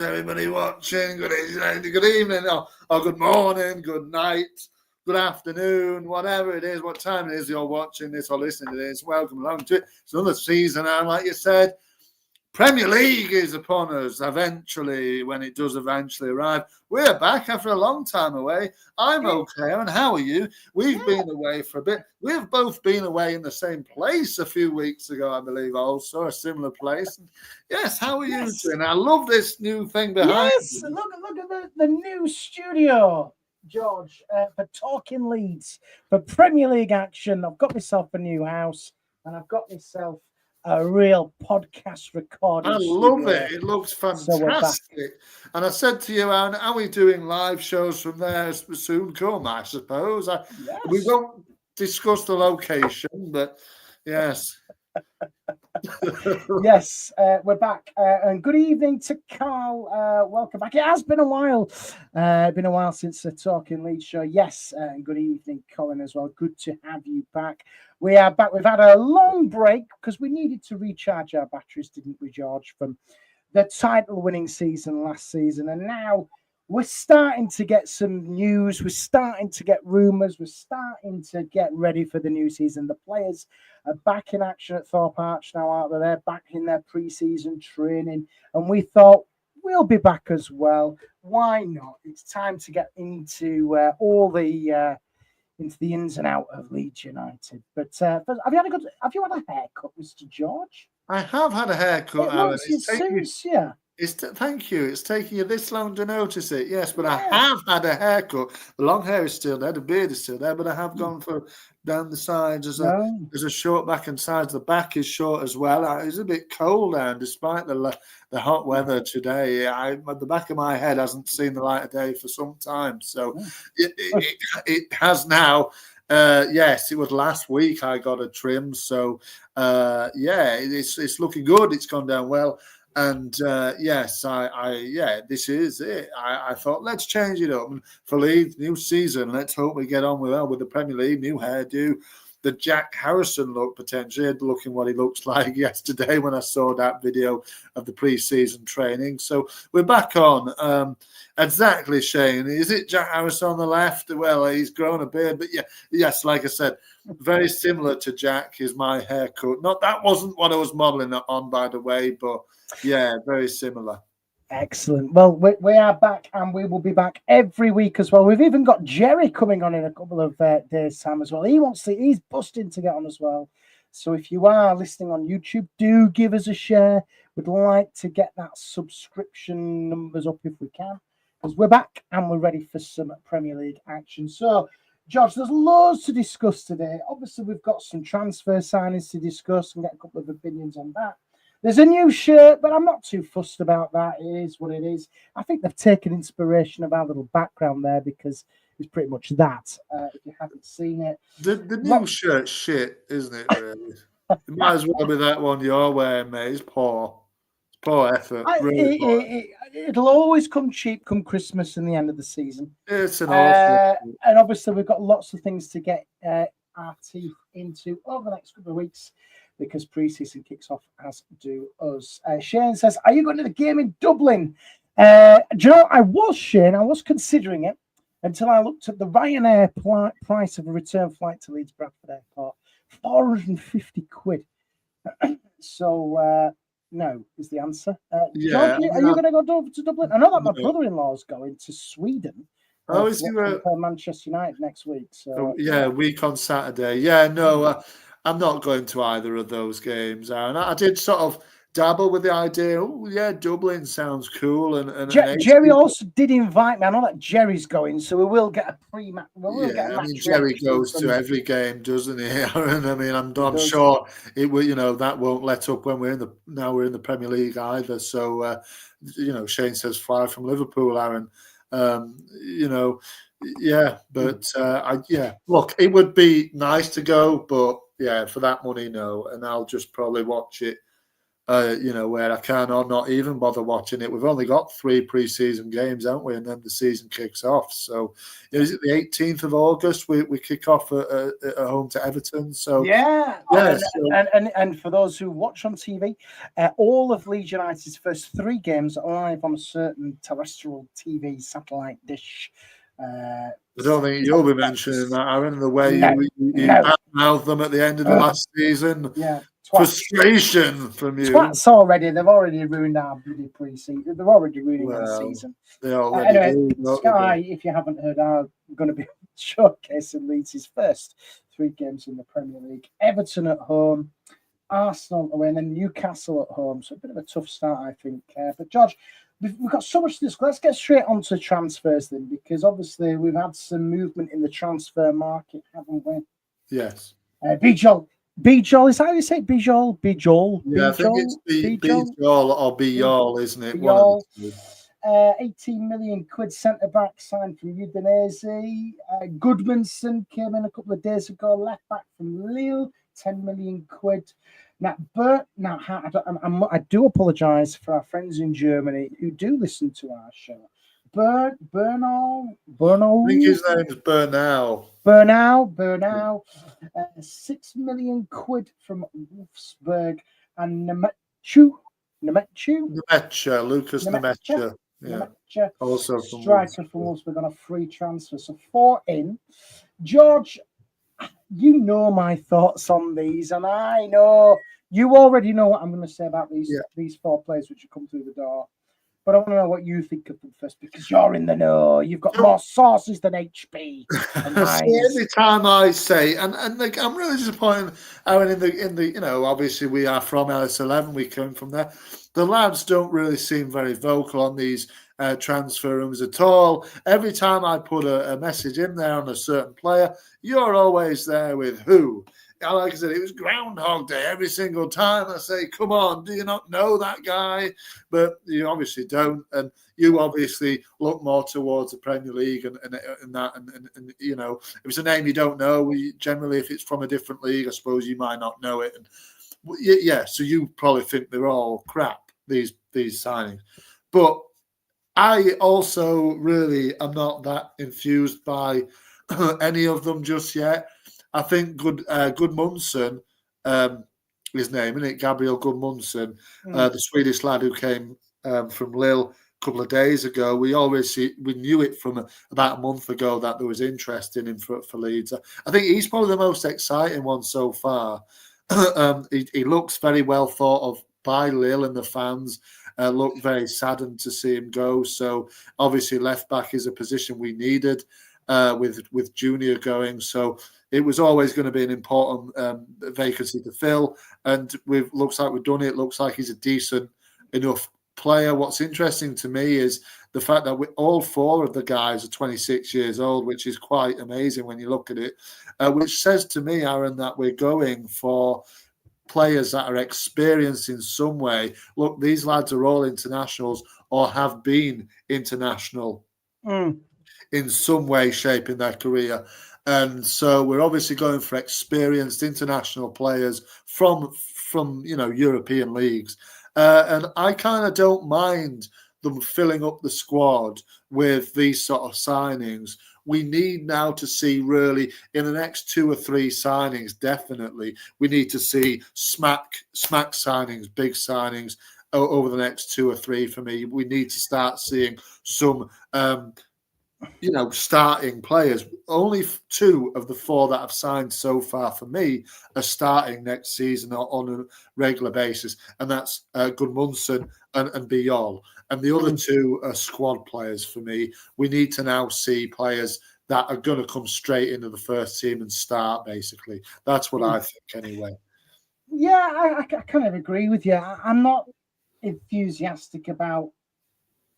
Everybody watching, good evening, or good morning, good night, good afternoon, whatever it is, what time it is you're watching this or listening to this. Welcome along to it. It's another season, and like you said, Premier League is upon us eventually, when it does eventually arrive. We're back after a long time away. I'm okay, and how are you? We've been away for a bit. We've both been away in the same place a few weeks ago, I believe, also, a similar place. Yes, how are you doing? I love this new thing behind you. Look at the new studio, George, for Talking Leeds, for Premier League action. I've got myself a new house, and I've got myself a real podcast recording. I love it. It looks fantastic. And I said to you, are we doing live shows from there soon come, I suppose? We won't discuss the location, but yes. Yes, we're back. And good evening to Carl. Welcome back. It has been a while. Been a while since the Talking Leeds show. Yes, and good evening, Colin, as well. Good to have you back. We are back. We've had a long break because we needed to recharge our batteries, didn't we, George, from the title-winning season last season. And now we're starting to get some news. We're starting to get rumours. We're starting to get ready for the new season. The players are back in action at Thorpe Arch now, aren't they? They're back in their pre-season training. And we thought we'll be back as well. Why not? It's time to get into all the into the ins and out of Leeds United. But have you had a haircut, Mr. George? I have had a haircut, Alan. It suits you. Thank you. It's taking you this long to notice it. Yes, but I have had a haircut. The long hair is still there. The beard is still there, but I have gone for down the sides as a short back and sides. The back is short as well. It's a bit cold down, despite the hot weather today. The back of my head hasn't seen the light of day for some time. So it has now. Yes, it was last week I got a trim. So it's looking good. It's gone down well. And yes, this is it. I thought, let's change it up. And for Leeds, new season, let's hope we get on with the Premier League, new hairdo, the Jack Harrison look potentially, looking what he looks like yesterday when I saw that video of the pre-season training. So we're back on. Exactly, Shane. Is it Jack Harrison on the left? Well, he's grown a beard, but yes, like I said, very similar to Jack is my haircut. That wasn't what I was modelling it on, by the way, but yeah, very similar. Excellent. Well, we are back, and we will be back every week as well. We've even got Jerry coming on in a couple of days' time as well. He's busting to get on as well. So if you are listening on YouTube, do give us a share. We'd like to get that subscription numbers up if we can, because we're back and we're ready for some Premier League action. So, George, there's loads to discuss today. Obviously, we've got some transfer signings to discuss and get a couple of opinions on that. There's a new shirt, but I'm not too fussed about that. It is what it is. I think they've taken inspiration of our little background there because it's pretty much that. If you haven't seen it. The new shirt's shit, isn't it, really? It might as well be that one you're wearing, mate. It's poor. It's poor effort. It'll always come cheap come Christmas and the end of the season. It's an awful. And obviously, we've got lots of things to get our teeth into over the next couple of weeks, because pre-season kicks off, as do us. Shane says, are you going to the game in Dublin? Do you know, I was considering it until I looked at the Ryanair price of a return flight to Leeds Bradford Airport, 450 quid. So, no, is the answer. George, are you going to go to Dublin? I know that my brother-in-law's going to Sweden. Is he play Manchester United next week? So week on Saturday. Yeah, no, I'm not going to either of those games. And I did sort of dabble with the idea. Oh, yeah, Dublin sounds cool. And Jerry also did invite me. I know that Jerry's going, so we will get a pre-match. Jerry goes to every game, doesn't he? Aaron? I mean, I'm sure it will. That won't let up when we're in the Premier League either. So, Shane says fly from Liverpool, Aaron. Look, it would be nice to go, but yeah, for that money, no. And I'll just probably watch it where I can or not even bother watching it. We've only got 3 pre-season games, haven't we? And then the season kicks off. So is it the 18th of August? We kick off at home to Everton. So and for those who watch on TV, all of Leeds United's first 3 games are live on a certain terrestrial TV satellite dish. I don't think you'll be mentioning that, Aaron, the way you mouth them at the end of the last season. Yeah. Frustration from you. Twats already. They've already ruined our bloody pre-season. They're already ruining our season. They already anyway, Sky, if you haven't heard, are going to be showcasing Leeds' first 3 games in the Premier League. Everton at home, Arsenal away, and then Newcastle at home. So a bit of a tough start, I think. But George, we've got so much to discuss. Let's get straight on to transfers then, because obviously we've had some movement in the transfer market, haven't we? Yes. Bijol, is that how you say it? Bijol? Yeah, I think it's Bijol or Bijol, isn't it? Bijol. 18 million quid centre back signed from Udinese. Goodmanson came in a couple of days ago, left back from Lille, 10 million quid. Now, I do apologise for our friends in Germany who do listen to our show. Bernal. I think his name's Bernal. 6 million quid from Wolfsburg, and Lucas Nemetcha. Yeah. Also from striker from Wolfsburg on a free transfer. So 4 in. George, you know my thoughts on these, and I know you already know what I'm going to say about these 4 players which have come through the door. But I want to know what you think of them first, because you're in the know. You've got more sources than HP. Every time I say, and like, I'm really disappointed, Aaron, in the obviously we are from LS11, we come from there. The lads don't really seem very vocal on these transfer rooms at all. Every time I put a message in there on a certain player, you're always there with who. Like I said, it was Groundhog Day every single time. I say, come on, do you not know that guy? But you obviously don't. And you obviously look more towards the Premier League and that. And if it's a name you don't know, generally, if it's from a different league, I suppose you might not know it. And so you probably think they're all crap, these signings. But I also really am not that enthused by any of them just yet. I think Goodmunson, his name, isn't it? Gabriel Goodmunson, the Swedish lad who came from Lille a couple of days ago. We knew it from about a month ago that there was interest in him for Leeds. I think he's probably the most exciting one so far. He looks very well thought of by Lille, and the fans look very saddened to see him go. So obviously left back is a position we needed with Junior going. So it was always going to be an important vacancy to fill, and looks like we've done it. Looks like he's a decent enough player. What's interesting to me is the fact that all 4 of the guys are 26 years old, which is quite amazing when you look at it, which says to me, Aaron, that we're going for players that are experienced in some way. Look, these lads are all internationals or have been international in some way, shape in their career. And so we're obviously going for experienced international players from European leagues. And I kind of don't mind them filling up the squad with these sort of signings. We need now to see really in the next 2 or 3 signings, definitely, we need to see smack signings, big signings over the next 2 or 3 for me. We need to start seeing some starting players. Only 2 of the 4 that have signed so far for me are starting next season on a regular basis, and that's Goodmunson and Bijol. And the other 2 are squad players for me. We need to now see players that are going to come straight into the first team and start, basically. That's what I think anyway. Yeah, I kind of agree with you. I'm not enthusiastic about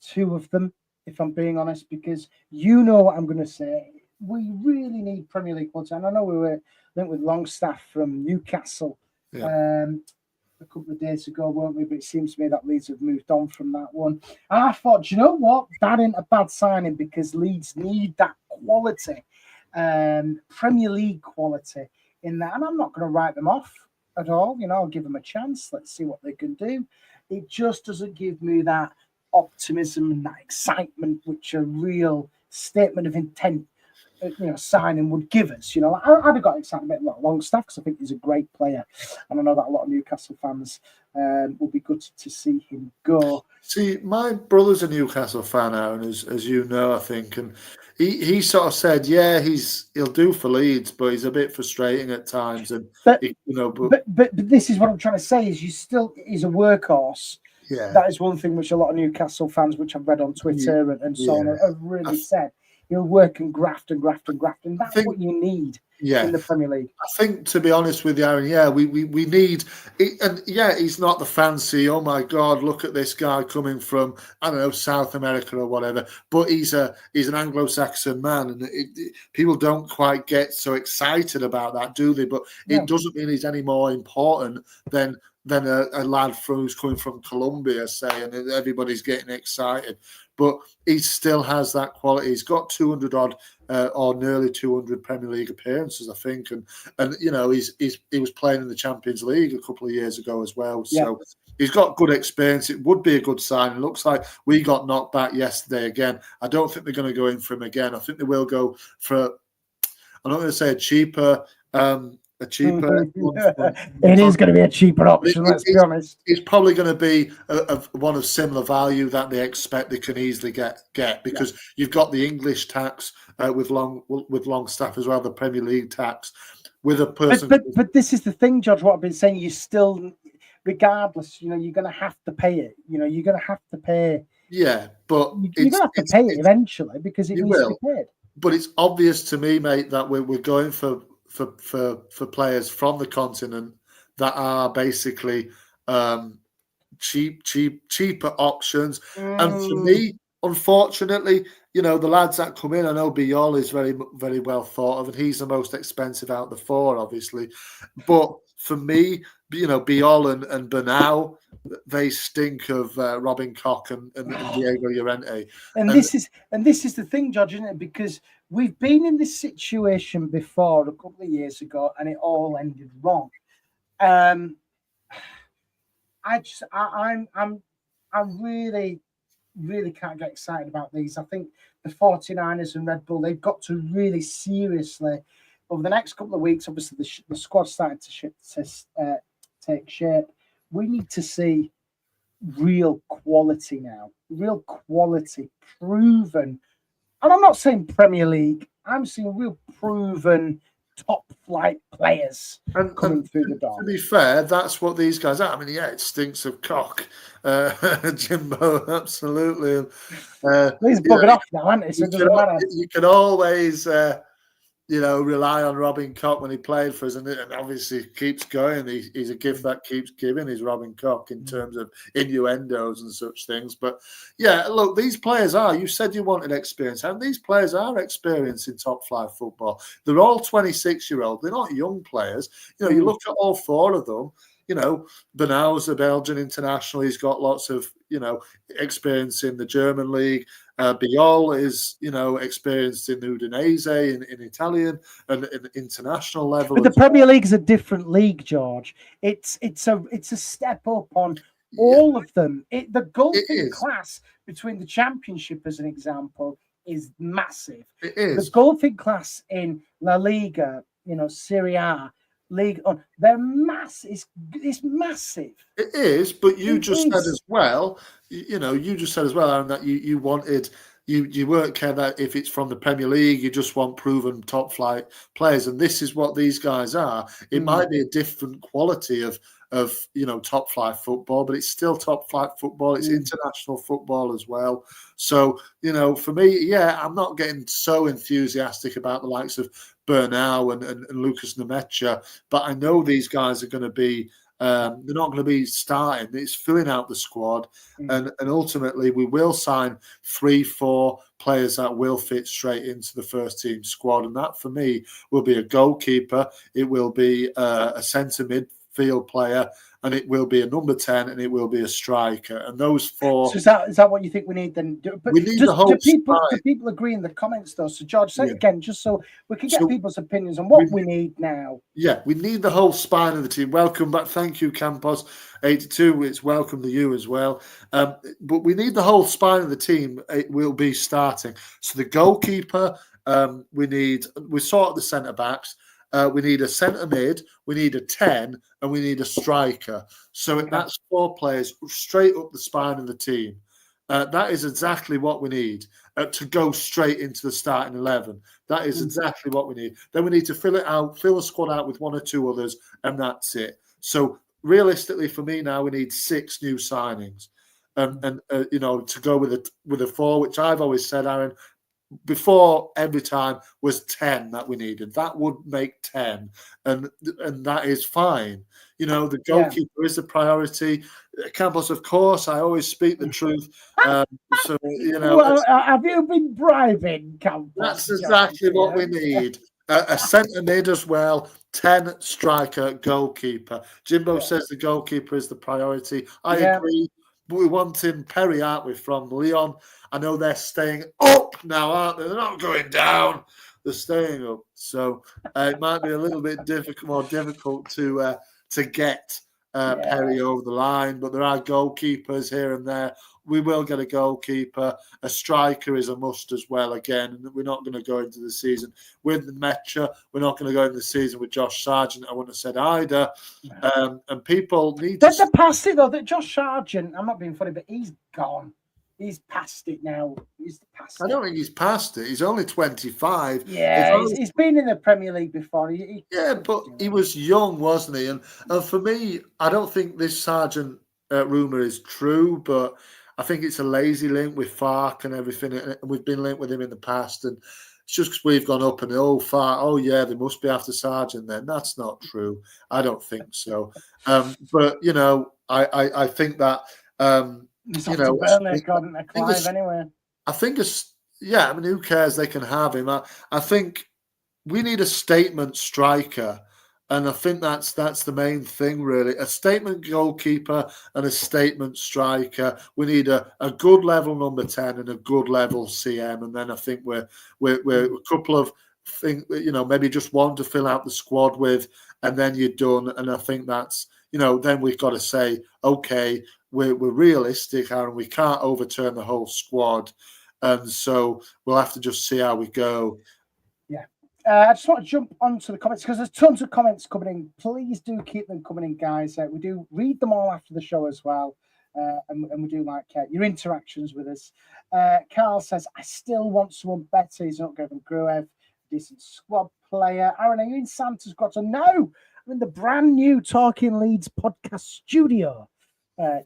2 of them, if I'm being honest, because you know what I'm going to say. We really need Premier League quality. And I know we were linked with Longstaff from Newcastle a couple of days ago, weren't we? But it seems to me that Leeds have moved on from that one. And I thought, you know what? That ain't a bad signing, because Leeds need that quality, Premier League quality in that. And I'm not going to write them off. at all. I'll give them a chance. Let's see what they can do. It just doesn't give me that optimism and that excitement, which a real statement of intent, signing would give us. I'd have got excited about Longstaff because I think he's a great player, and I know that a lot of Newcastle fans will be good to see him go. See, my brother's a Newcastle fan, Aaron, as you know, I think, and he sort of said, yeah, he'll do for Leeds, but he's a bit frustrating at times, and but this is what I'm trying to say is he's a workhorse. Yeah, that is one thing which a lot of Newcastle fans, which I've read on Twitter and so on, have really said. He'll work and graft and graft and graft, and that's what you need in the Premier League. I think, to be honest with you, Aaron, we need, and he's not the fancy, oh my God, look at this guy coming from, I don't know, South America or whatever, but he's an Anglo-Saxon man, and people don't quite get so excited about that, do they? But it doesn't mean he's any more important than a lad who's coming from Colombia, say, and everybody's getting excited. But he still has that quality. He's got 200 odd or nearly 200 Premier League appearances, I think, and he was playing in the Champions League a couple of years ago as well. So he's got good experience. It would be a good sign. It looks like we got knocked back yesterday again. I don't think they're going to go in for him again. I think they will go for, I'm not going to say a cheaper. It is going to be a cheaper option. Let's be honest. It's probably going to be one of similar value that they expect they can easily get because you've got the English tax with Longstaff as well, the Premier League tax with a person. But this is the thing, George. What I've been saying, you still, regardless, you're going to have to pay it. You're going to have to pay. Yeah, but you're going to have to pay it eventually because it needs to be paid. But it's obvious to me, mate, that we're going for players from the continent that are basically cheaper options. And for me, unfortunately, the lads that come in, I know Biol is very, very well thought of, and he's the most expensive out of the four, obviously. But for me, Biol and Bernal, they stink of Robin Koch and Diego Llorente. And this is the thing, George, isn't it? Because we've been in this situation before a couple of years ago, and it all ended wrong. I really, really can't get excited about these. I think the 49ers and Red Bull, they've got to really seriously, over the next couple of weeks, obviously the squad's starting to take shape. We need to see real quality now, real quality, proven. And I'm not saying Premier League. I'm seeing real proven top flight players coming through the door. To be fair, that's what these guys are. I mean, it stinks of cock, Jimbo, absolutely. He's buggered off now, hasn't he? So it doesn't matter. You can always, rely on Robin Koch when he played for us, and obviously keeps going. He's a gift that keeps giving, is Robin Koch, in terms of innuendos and such things. But yeah, look, these players are. You said you wanted experience, and these players are experienced in top flight football. They're all 26-year-old. They're not young players. You look at all four of them. Bernal's a Belgian international. He's got lots of, experience in the German league. Biol is, experienced in Udinese in Italian and in international level. But the Premier League is a different league, George. It's a step up on all of them. The golfing class between the Championship, as an example, is massive. It is. The golfing class in La Liga, Serie A, League on, they're massive. It's massive. It is, but you just said as well, Aaron, that you wanted, you weren't care that if it's from the Premier League, you just want proven top flight players, and this is what these guys are. It might be a different quality of top flight football, but it's still top flight football. It's international football as well. So, for me, I'm not getting so enthusiastic about the likes of Bernal and Lucas Nemecha, but I know these guys are going to be, they're not going to be starting. It's filling out the squad, and ultimately we will sign 3-4 players that will fit straight into the first team squad, and that for me will be a goalkeeper. It will be a centre field player, and it will be a number 10, and it will be a striker. And those four. So is that what you think we need then? But we need the whole. Do people agree in the comments though? So George, say it again, just so we can get people's opinions on what we need now. Yeah, we need the whole spine of the team. Welcome back. Thank you, Campos 82. It's welcome to you as well. But we need the whole spine of the team. It will be starting. So the goalkeeper, we sort the centre backs. We need a centre mid, we need a 10, and we need a striker. So that's 4 players straight up the spine of the team. That is exactly what we need to go straight into the starting 11. That is exactly what we need. Then we need to fill the squad out with 1 or 2 others, and that's it. So realistically, for me now, we need 6 new signings, to go with a 4, which I've always said, Aaron, before every time was 10 that we needed. That would make 10, and that is fine. The goalkeeper is a priority. Campos, of course, I always speak the truth. Have you been bribing Campos? That's exactly what we need. A centre mid as well, 10 striker, goalkeeper. Jimbo says the goalkeeper is the priority. I agree. But we want him, Perry, aren't we, from Lyon? I know they're staying up now, aren't they? They're not going down. They're staying up. So it might be a little bit more difficult to get Perry over the line. But there are goalkeepers here and there. We will get a goalkeeper. A striker is a must as well. Again, we're not going to go into the season with the Metcha. We're not going to go into the season with Josh Sargent. I wouldn't have said either. And people need to... They're past it, though. That Josh Sargent, I'm not being funny, but he's gone. He's past it now. I don't think he's past it. He's only 25. Yeah, he's been in the Premier League before. But he was young, wasn't he? And for me, I don't think this Sargent rumour is true, but I think it's a lazy link with Fark and everything. And we've been linked with him in the past. And it's just because we've gone up and, they must be after Sargent then. That's not true. I don't think so. But, I think that... anyway. I think who cares? They can have him. I think we need a statement striker, and I think that's the main thing, really. A statement goalkeeper and a statement striker. We need a good level number 10 and a good level CM, and then I think we're a couple of things, maybe just one to fill out the squad with, and then you're done. And I think that's then we've got to say, okay, we're realistic, Aaron. We can't overturn the whole squad. And so we'll have to just see how we go. Yeah. I just want to jump onto the comments because there's tons of comments coming in. Please do keep them coming in, guys. We do read them all after the show as well. And we do like your interactions with us. Carl says, I still want someone better. He's not going from Gruev, decent squad player. Aaron, are you in Santa's Grotto? No, I'm in the brand new Talking Leeds podcast studio.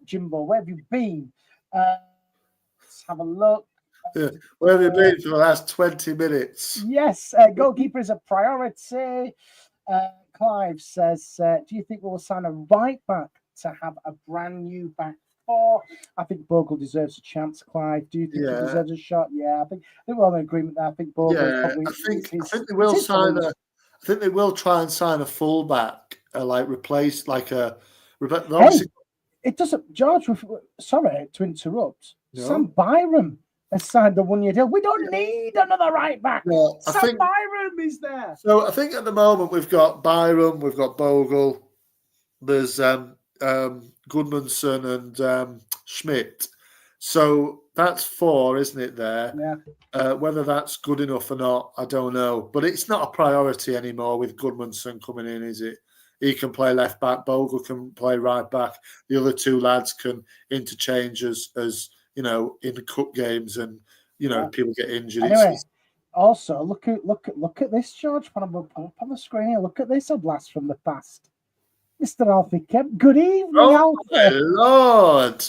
Jimbo, where have you been? Let's have a look. Where have you been for the last 20 minutes? Yes, goalkeeper is a priority. Clive says, do you think we'll sign a right back to have a brand new back four? I think Bogle deserves a chance, Clive. Do you think he deserves a shot? Yeah, I think we're all in agreement there. I think Bogle probably... I think they will sign I think they will try and sign a fullback, replace a... It doesn't, George. Sorry to interrupt. No. Sam Byram has signed a 1-year deal. We don't need another right back. No, Byram is there. So I think at the moment we've got Byram, we've got Bogle, there's Goodmanson and Schmidt. So that's 4, isn't it? There. Yeah. Whether that's good enough or not, I don't know. But it's not a priority anymore with Goodmanson coming in, is it? He can play left back. Bogle can play right back. The other 2 lads can interchange as in the cup games, and people get injured. Anyway, also look at this, George. Put up on the screen here. Look at this, a blast from the past. Mr. Alfie Kemp. Good evening, Alfie. My Lord.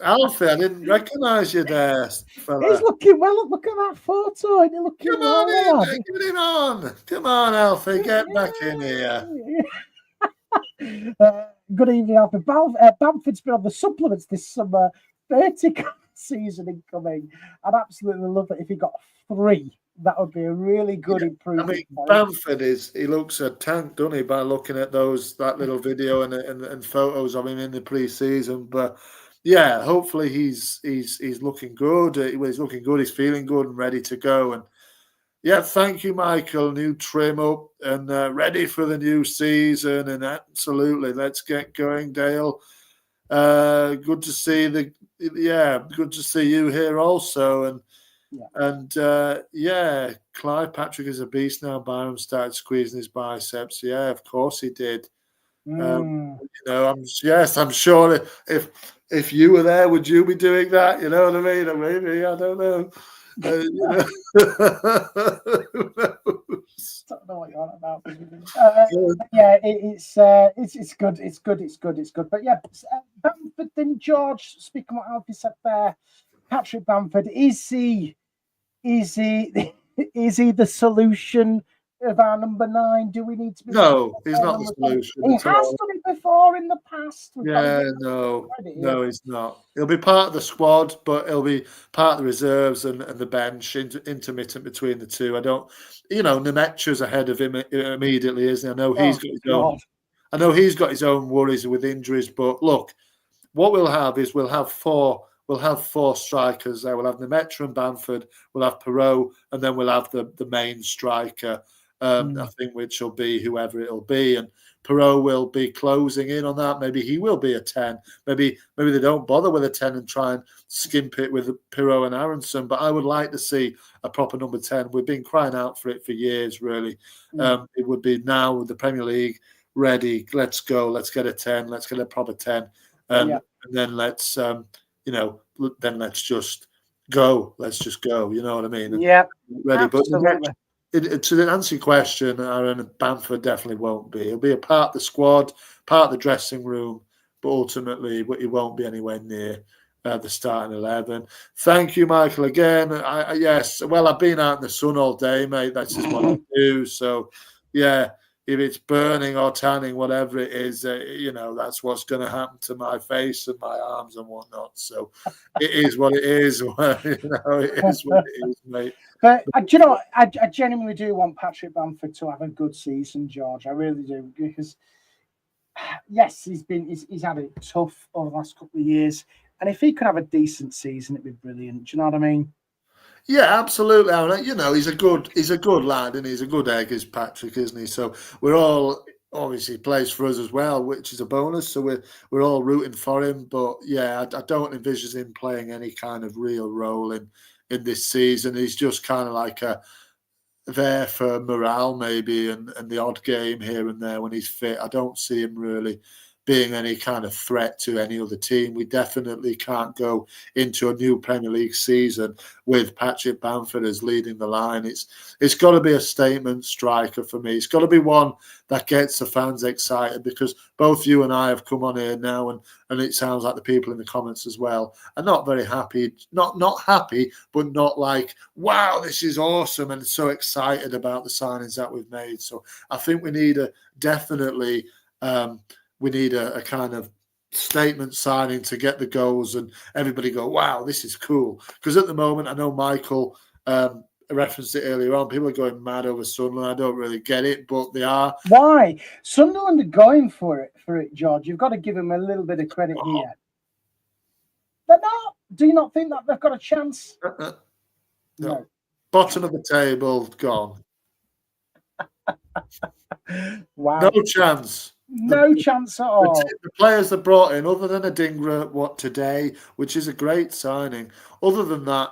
Alfie, I didn't recognise you there, fella. He's looking well. Look at that photo. He's looking Come on in. Get him on. Come on, Alfie. Get back in here. Good evening, Alfie. Bamford's been on the supplements this summer. 30 season incoming. I'd absolutely love it if he got 3 That would be a really good improvement. I mean, Bamford he looks a tank, doesn't he, by looking at that little video and photos of him in the pre-season. But yeah, hopefully he's looking good. He's looking good. He's feeling good and ready to go. And yeah, thank you, Michael. New trim up and ready for the new season. And absolutely, let's get going, Dale. Good to see good to see you here also. And Clive Patrick is a beast now. Byram started squeezing his biceps. Yeah, of course he did. I'm sure if you were there, would you be doing that? You know what I mean? Or maybe I don't know. Who knows? Don't know what you're on about. It's good. But yeah, Bamford then George. Speaking what Alfie said there, Patrick Bamford is he the solution of our number 9? Do we need to be? No, he's not the solution. He has done it before in the past. No, he's not. He'll be part of the squad, but he'll be part of the reserves and the bench, intermittent between the two. Nemetra's ahead of him immediately, isn't he? I know he's got his own worries with injuries, but look, what we'll have is we'll have four strikers there. We'll have Nemetra and Bamford, we'll have Perot, and then we'll have the main striker, I think, which will be whoever it'll be. And Perot will be closing in on that. Maybe he will be a 10. Maybe they don't bother with a 10 and try and skimp it with Perot and Aronson. But I would like to see a proper number 10. We've been crying out for it for years, really. It would be now with the Premier League ready. Let's go. Let's get a 10. Let's get a proper 10. And then let's then let's just go. Let's just go. You know what I mean? Ready. Absolutely. But to answer your question, Aaron, Bamford definitely won't be. He'll be a part of the squad, part of the dressing room, but ultimately he won't be anywhere near the starting 11. Thank you, Michael, again. Yes, well, I've been out in the sun all day, mate. That's just what I do. So, yeah, if it's burning or tanning, whatever it is, that's what's going to happen to my face and my arms and whatnot. So it is what it is. It is what it is, mate. But do you know what? I genuinely do want Patrick Bamford to have a good season, George. I really do, because yes, he's had it tough over the last couple of years, and if he could have a decent season, it'd be brilliant. Do you know what I mean? Yeah, absolutely, Aaron. He's a good lad, and he's a good egg, is Patrick, isn't he? So we're all obviously plays for us as well, which is a bonus. So we're all rooting for him. But yeah, I don't envisage him playing any kind of real role in this season. He's just kind of like there for morale, maybe, and the odd game here and there when he's fit. I don't see him really being any kind of threat to any other team. We definitely can't go into a new Premier League season with Patrick Bamford as leading the line. It's got to be a statement striker for me. It's got to be one that gets the fans excited, because both you and I have come on here now, and it sounds like the people in the comments as well are not very happy. Not happy, but not like, wow, this is awesome, and so excited about the signings that we've made. So I think we need a kind of statement signing to get the goals and everybody go, wow, this is cool. Because at the moment, I know Michael referenced it earlier on, people are going mad over Sunderland. I don't really get it, but they are. Why? Sunderland are going for it, George. You've got to give them a little bit of credit here. They're not. Do you not think that they've got a chance? No. Bottom of the table, gone. Wow. No chance. No chance at all. The players they brought in, other than Adingra, today, which is a great signing. Other than that,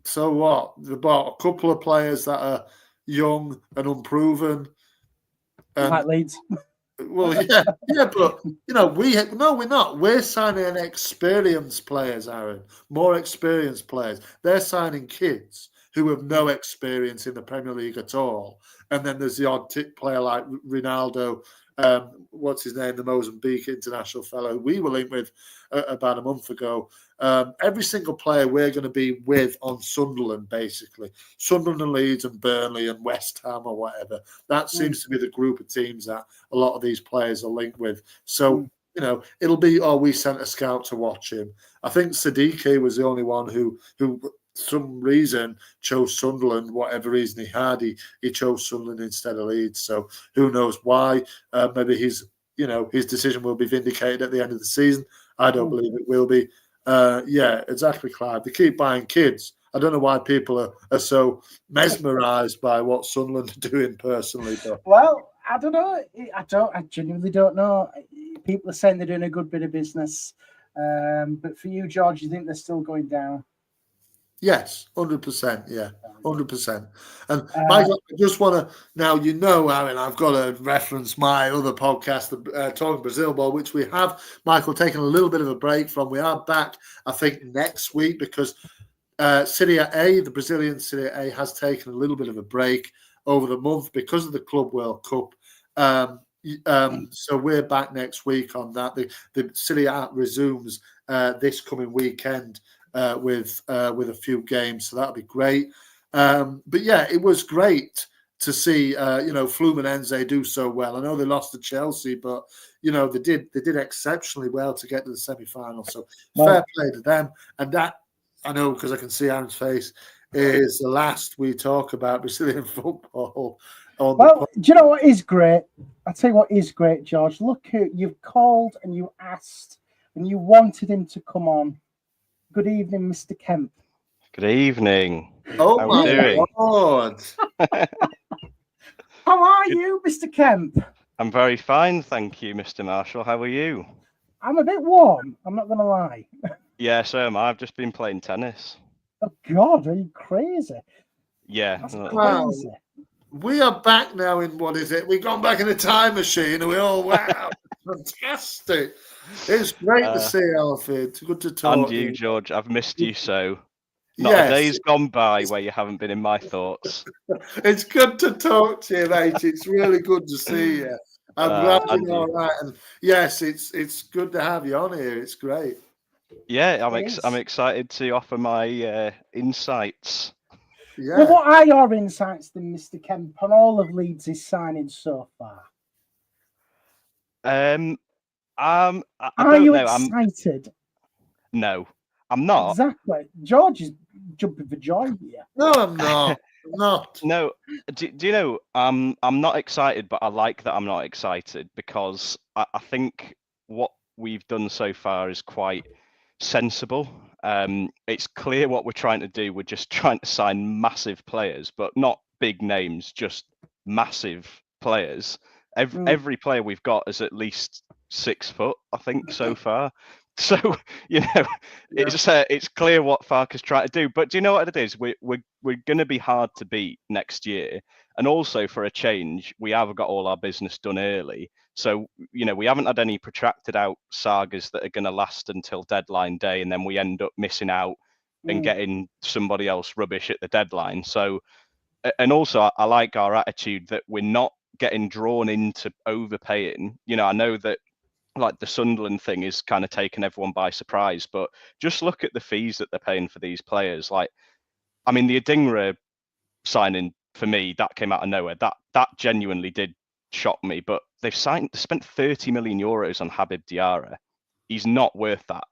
so what? They bought a couple of players that are young and unproven. Like Leeds. Well, yeah, but we're not. We're signing experienced players, Aaron. More experienced players. They're signing kids who have no experience in the Premier League at all. And then there's the odd player like Ronaldo. What's his name? The Mozambique international fellow we were linked with about a month ago. Every single player we're going to be with on Sunderland, basically. Sunderland and Leeds and Burnley and West Ham or whatever. That seems to be the group of teams that a lot of these players are linked with. So, it'll be, we sent a scout to watch him. I think Siddiqui was the only one who some reason chose Sunderland, whatever reason he had, he chose Sunderland instead of Leeds. So who knows why? Maybe his decision will be vindicated at the end of the season. I don't believe it will be. Yeah, exactly, Clive. They keep buying kids. I don't know why people are so mesmerised by what Sunderland are doing personally. But well, I don't know. I genuinely don't know. People are saying they're doing a good bit of business. But for you, George, you think they're still going down? Yes, 100%. Yeah, 100%. And Michael, I just want to now, Aaron, I've got to reference my other podcast, Talking Brazil Ball, which we have, Michael, taken a little bit of a break from. We are back, I think, next week because Serie A, the Brazilian Serie A, has taken a little bit of a break over the month because of the Club World Cup. So we're back next week on that. The Serie A resumes this coming weekend. With a few games, so that'll be great. But yeah, it was great to see Fluminense do so well. I know they lost to Chelsea, but they did exceptionally well to get to the semi-final. So fair play to them. And that, I know because I can see Aaron's face, is the last we talk about Brazilian football. Well, do you know what is great? I'll tell you what is great, George. Look who you've called and you asked and you wanted him to come on. Good evening, Mr. Kemp. Good evening. Oh, how my doing? God. How are you, Mr. Kemp? I'm very fine, thank you, Mr. Marshall. How are you? I'm a bit warm, I'm not going to lie. Yeah, so am I. I've just been playing tennis. Oh, God, are you crazy? Yeah. That's crazy. We are back now in, what is it? We've gone back in a time machine and we all, wow, fantastic. It's great to see you, Alfie. It's good to talk. And you, George. I've missed you so. Not a day's gone by where you haven't been in my thoughts. It's good to talk to you, mate. It's really good to see you. I'm glad you're all right. And yes, it's good to have you on here. It's great. Yeah, I'm excited to offer my insights. Yeah. Well, what are your insights then, Mr. Kemp, on all of Leeds' signings so far? Are you excited? No, I'm not. Exactly. George is jumping for joy here. No, I'm not. I'm not. No. Do you know, I'm not excited, but I like that I'm not excited because I think what we've done so far is quite sensible. It's clear what we're trying to do. We're just trying to sign massive players, but not big names, just massive players. Every player we've got is at least 6 foot, I think, so far. So it's clear what Farke's trying to do. But do you know what it is? We're going to be hard to beat next year, and also for a change, we have got all our business done early. So we haven't had any protracted out sagas that are going to last until deadline day, and then we end up missing out and getting somebody else rubbish at the deadline. So, and also I like our attitude that we're not getting drawn into overpaying. I know that like the Sunderland thing is kind of taking everyone by surprise, but just look at the fees that they're paying for these players. Like, I mean, the Adingra signing for me, that came out of nowhere. That genuinely did shock me, but they've spent 30 million euros on Habib Diarra. He's not worth that.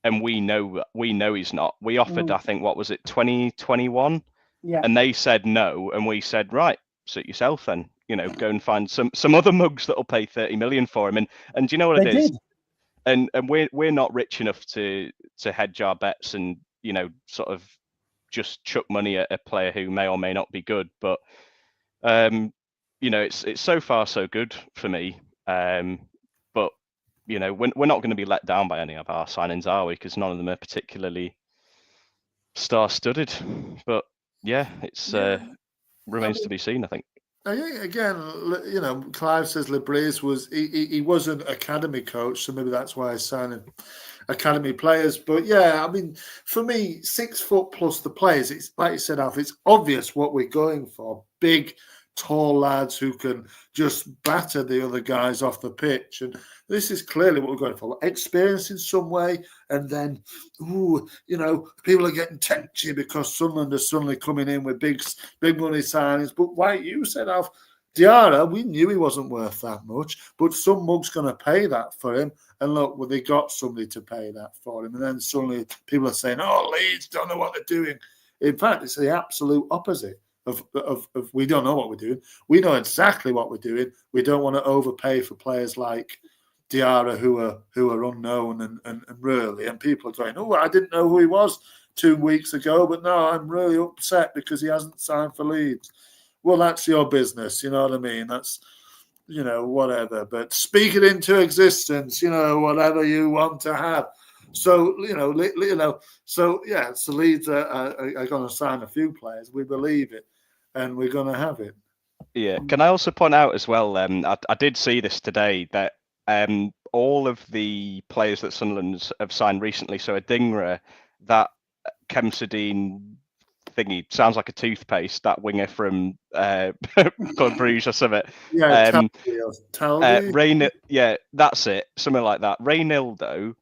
And we know he's not. We offered, I think, what was it, 2021? Yeah. And they said no, and we said, right, suit yourself then. Go and find some other mugs that'll pay 30 million for him. And do you know what it is? And we're not rich enough to hedge our bets and sort of just chuck money at a player who may or may not be good. But it's so far so good for me. But we're not going to be let down by any of our signings, are we? Because none of them are particularly star-studded. But yeah, it's remains to be seen, I think. Again, Clive says Lebris he was an academy coach, so maybe that's why he's signing academy players. But yeah, I mean, for me, 6 foot plus the players, it's like you said, Alf, it's obvious what we're going for. Big, tall lads who can just batter the other guys off the pitch. And this is clearly what we're going for. Experience in some way, and then, people are getting touchy because Sunderland are suddenly coming in with big money signings. But like you said, Alf, Diarra, we knew he wasn't worth that much, but some mug's going to pay that for him. And look, well, they got somebody to pay that for him. And then suddenly people are saying, oh, Leeds don't know what they're doing. In fact, it's the absolute opposite of we don't know what we're doing. We know exactly what we're doing. We don't want to overpay for players like Diarra who are unknown and really, and people are going, oh, I didn't know who he was 2 weeks ago, but no, I'm really upset because he hasn't signed for Leeds. Well, that's your business, you know what I mean? That's, you know, whatever. But speak it into existence, you know, whatever you want to have. So, so Leeds are going to sign a few players. We believe it, and we're going to have it. Yeah. Can I also point out as well, I did see this today, that all of the players that Sunderland have signed recently, so Adingra, that Kemsidine thingy, sounds like a toothpaste, that winger from Club Bruges or something. Yeah, Taldi. Yeah, that's it, something like that. Reynildo,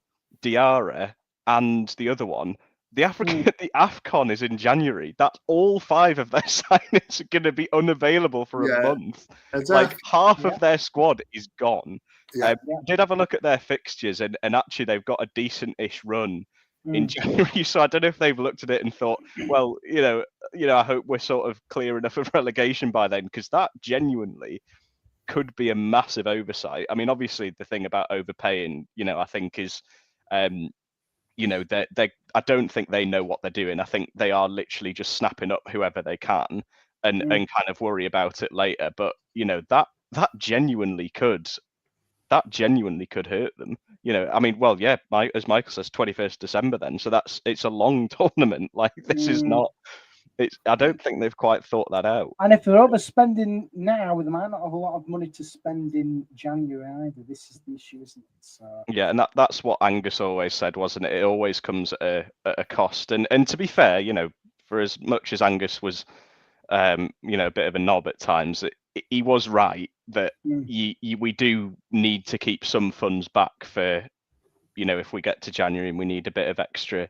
Diarra, and the other one. The AFCON is in January. That's all 5 of their signings are going to be unavailable for a month. Exactly. Like half of their squad is gone. I did have a look at their fixtures, and actually they've got a decent-ish run in January. So I don't know if they've looked at it and thought, well, you know, I hope we're sort of clear enough of relegation by then, because that genuinely could be a massive oversight. I mean, obviously the thing about overpaying, you know, I think is, you know, they I don't think they know what they're doing. I think they are literally just snapping up whoever they can and kind of worry about it later. But, you know, that genuinely could hurt them. You know, I mean, well, yeah, as Michael says, 21st December then. So it's a long tournament. Like, this is not, I don't think they've quite thought that out. And if they're overspending now, they might not have a lot of money to spend in January either. This is the issue, isn't it? So... Yeah, and that's what Angus always said, wasn't it? It always comes at a cost. And to be fair, you know, for as much as Angus was, you know, a bit of a knob at times, he was right that we do need to keep some funds back for, you know, if we get to January and we need a bit of extra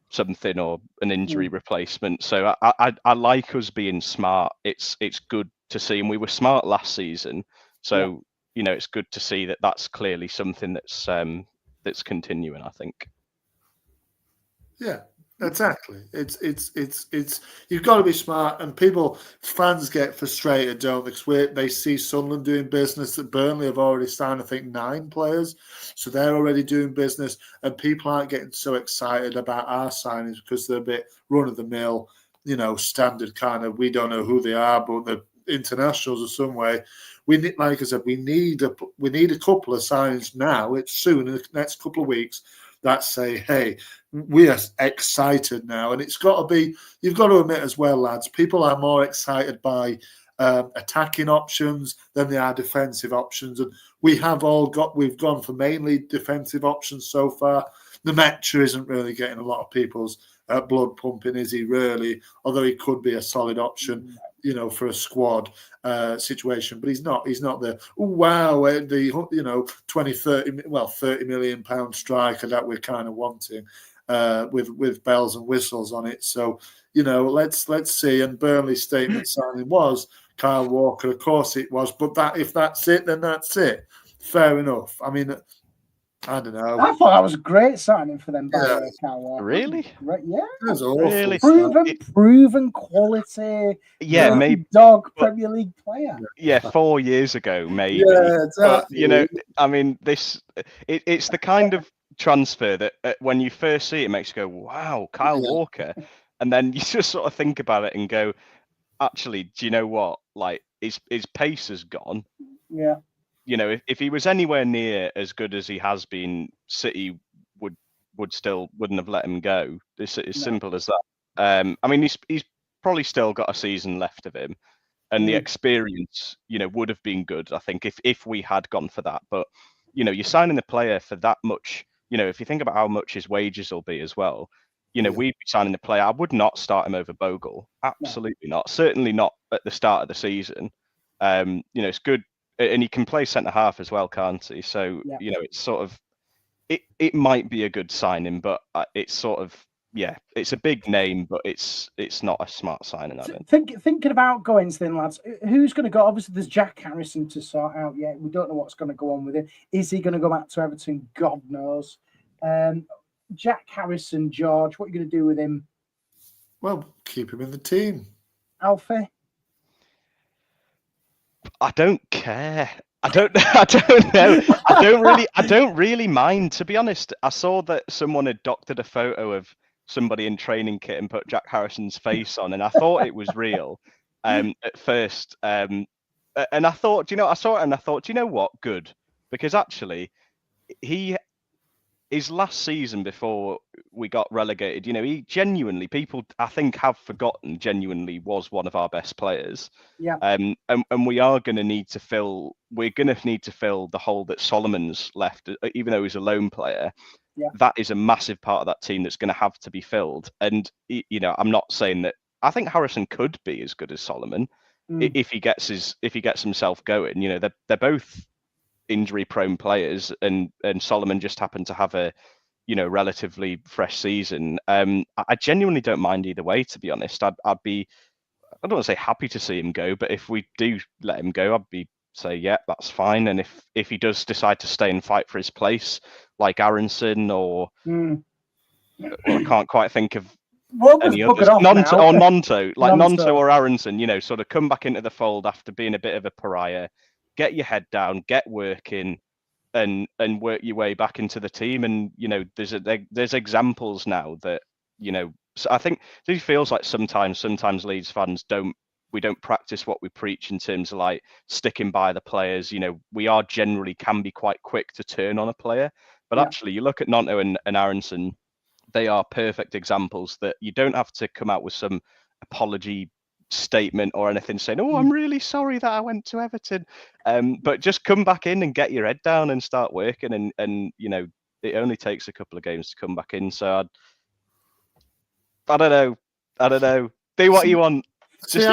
something or an injury replacement. So I like us being smart. It's good to see, and we were smart last season. So you know, it's good to see that that's clearly something that's continuing, I think. Yeah, exactly. It's you've got to be smart, and fans get frustrated, don't they? Because they see Sunderland doing business. That Burnley have already signed, I think, 9 players, so they're already doing business, and people aren't getting so excited about our signings because they're a bit run of the mill, you know, standard kind of. We don't know who they are, but they're internationals or some way. We need, like I said, we need a couple of signings now. It's soon, in the next couple of weeks, that say, hey, we are excited now. And it's got to be, you've got to admit as well, lads, people are more excited by attacking options than they are defensive options. And we've gone for mainly defensive options so far. The Metcha isn't really getting a lot of people's blood pumping, is he really? Although he could be a solid option, you know, for a squad situation, but he's not the you know, 30 million pound striker that we're kind of wanting with bells and whistles on it. So, you know, let's see. And Burnley's statement signing was Kyle Walker. Of course it was, but if that's it, then that's it. Fair enough. I mean, I don't know. I thought that was a great signing for them, by the way, Kyle Walker. Really? Great. Yeah. That's awful. Really? Proven quality. Yeah, maybe dog Premier League player. Yeah, 4 years ago, maybe. Yeah, exactly. But, you know, I mean, it's the kind of transfer that when you first see it, makes you go, wow, Kyle Walker. And then you just sort of think about it and go, actually, do you know what? Like, his pace has gone. Yeah. You know, if he was anywhere near as good as he has been, City wouldn't have let him go. It's as simple as that. I mean, he's probably still got a season left of him, and the experience, you know, would have been good, I think, if we had gone for that. But, you know, you're signing the player for that much. You know, if you think about how much his wages will be as well, you know, we'd be signing the player. I would not start him over Bogle. Absolutely not. Certainly not at the start of the season. You know, it's good. And he can play centre half as well, can't he? So, you know, it's sort of, it might be a good signing, but it's sort of, it's a big name, but it's not a smart signing, I don't think. Thinking about goings then, lads, who's going to go? Obviously, there's Jack Harrison to sort out yet. We don't know what's going to go on with it. Is he going to go back to Everton? God knows. Jack Harrison, George, what are you going to do with him? Well, keep him in the team. Alfie? I don't care. I don't know. I don't really mind, to be honest. I saw that someone had doctored a photo of somebody in training kit and put Jack Harrison's face on, and I thought it was real at first. And I thought, I saw it and I thought, you know what? Good. Because actually his last season before we got relegated, he genuinely, people I think have forgotten, genuinely was one of our best players. Yeah. And we are going to need to fill the hole that Solomon's left, even though he's a lone player. Yeah. That is a massive part of that team that's going to have to be filled. And I'm not saying that I think Harrison could be as good as Solomon if he gets himself going. They're both injury-prone players, and Solomon just happened to have a relatively fresh season. I genuinely don't mind either way, to be honest. I'd be, I don't want to say happy to see him go, but if we do let him go, I'd say yeah, that's fine. And if he does decide to stay and fight for his place, like Aronson or well, I can't quite think of any others. Nonto, like Nonto or Aronson, sort of come back into the fold after being a bit of a pariah. Get your head down, get working, and work your way back into the team. And there's examples now that so I think it feels like sometimes Leeds fans don't practice what we preach in terms of like sticking by the players. We are generally can be quite quick to turn on a player, but actually you look at Nonto and Aronson, they are perfect examples that you don't have to come out with some apology statement or anything saying, oh, I'm really sorry that I went to Everton, but just come back in and get your head down and start working, and it only takes a couple of games to come back in. So I don't know, do what you want. Just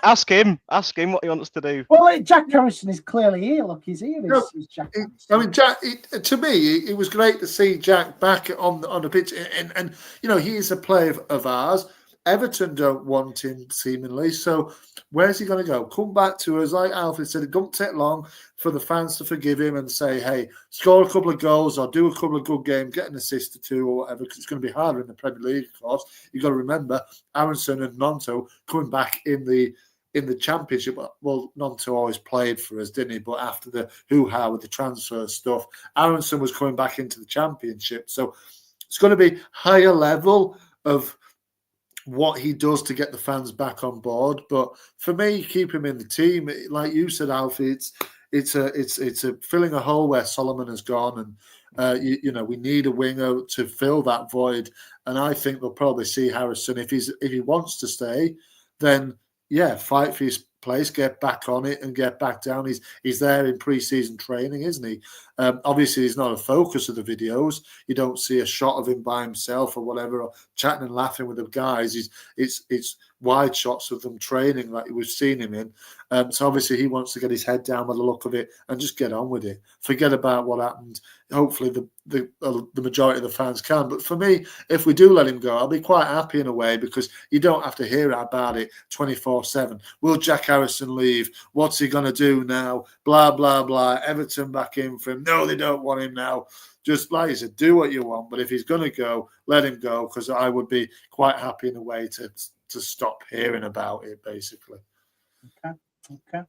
ask him what he wants to do. Well, Jack Harrison is clearly here. Look, he's here. He's Jack I mean, Jack. To me, it was great to see Jack back on the pitch, and he is a player of ours. Everton don't want him, seemingly. So where's he going to go? Come back to us. Like Alfred said, it don't take long for the fans to forgive him and say, hey, score a couple of goals or do a couple of good games, get an assist or two or whatever, because it's going to be harder in the Premier League, of course. You've got to remember, Aronson and Nonto coming back in the Championship. Well, Nonto always played for us, didn't he? But after the hoo-ha with the transfer stuff, Aronson was coming back into the Championship. So it's going to be higher level of what he does to get the fans back on board. But for me, keep him in the team. Like you said, Alfie, it's a filling a hole where Solomon has gone, and we need a winger to fill that void. And I think they'll probably see Harrison if he wants to stay, then yeah, fight for his place, get back on it, and get back down. He's there in pre-season training, isn't he? Obviously, he's not a focus of the videos. You don't see a shot of him by himself or whatever, or chatting and laughing with the guys. It's wide shots of them training like we've seen him in. So obviously, he wants to get his head down with the look of it and just get on with it. Forget about what happened. Hopefully, the majority of the fans can. But for me, if we do let him go, I'll be quite happy in a way, because you don't have to hear about it 24/7. Will Jack Harrison leave? What's he going to do now? Blah, blah, blah. Everton back in for him. No, they don't want him now. Just like you said, do what you want. But if he's going to go, let him go, because I would be quite happy in a way to stop hearing about it, basically. Okay.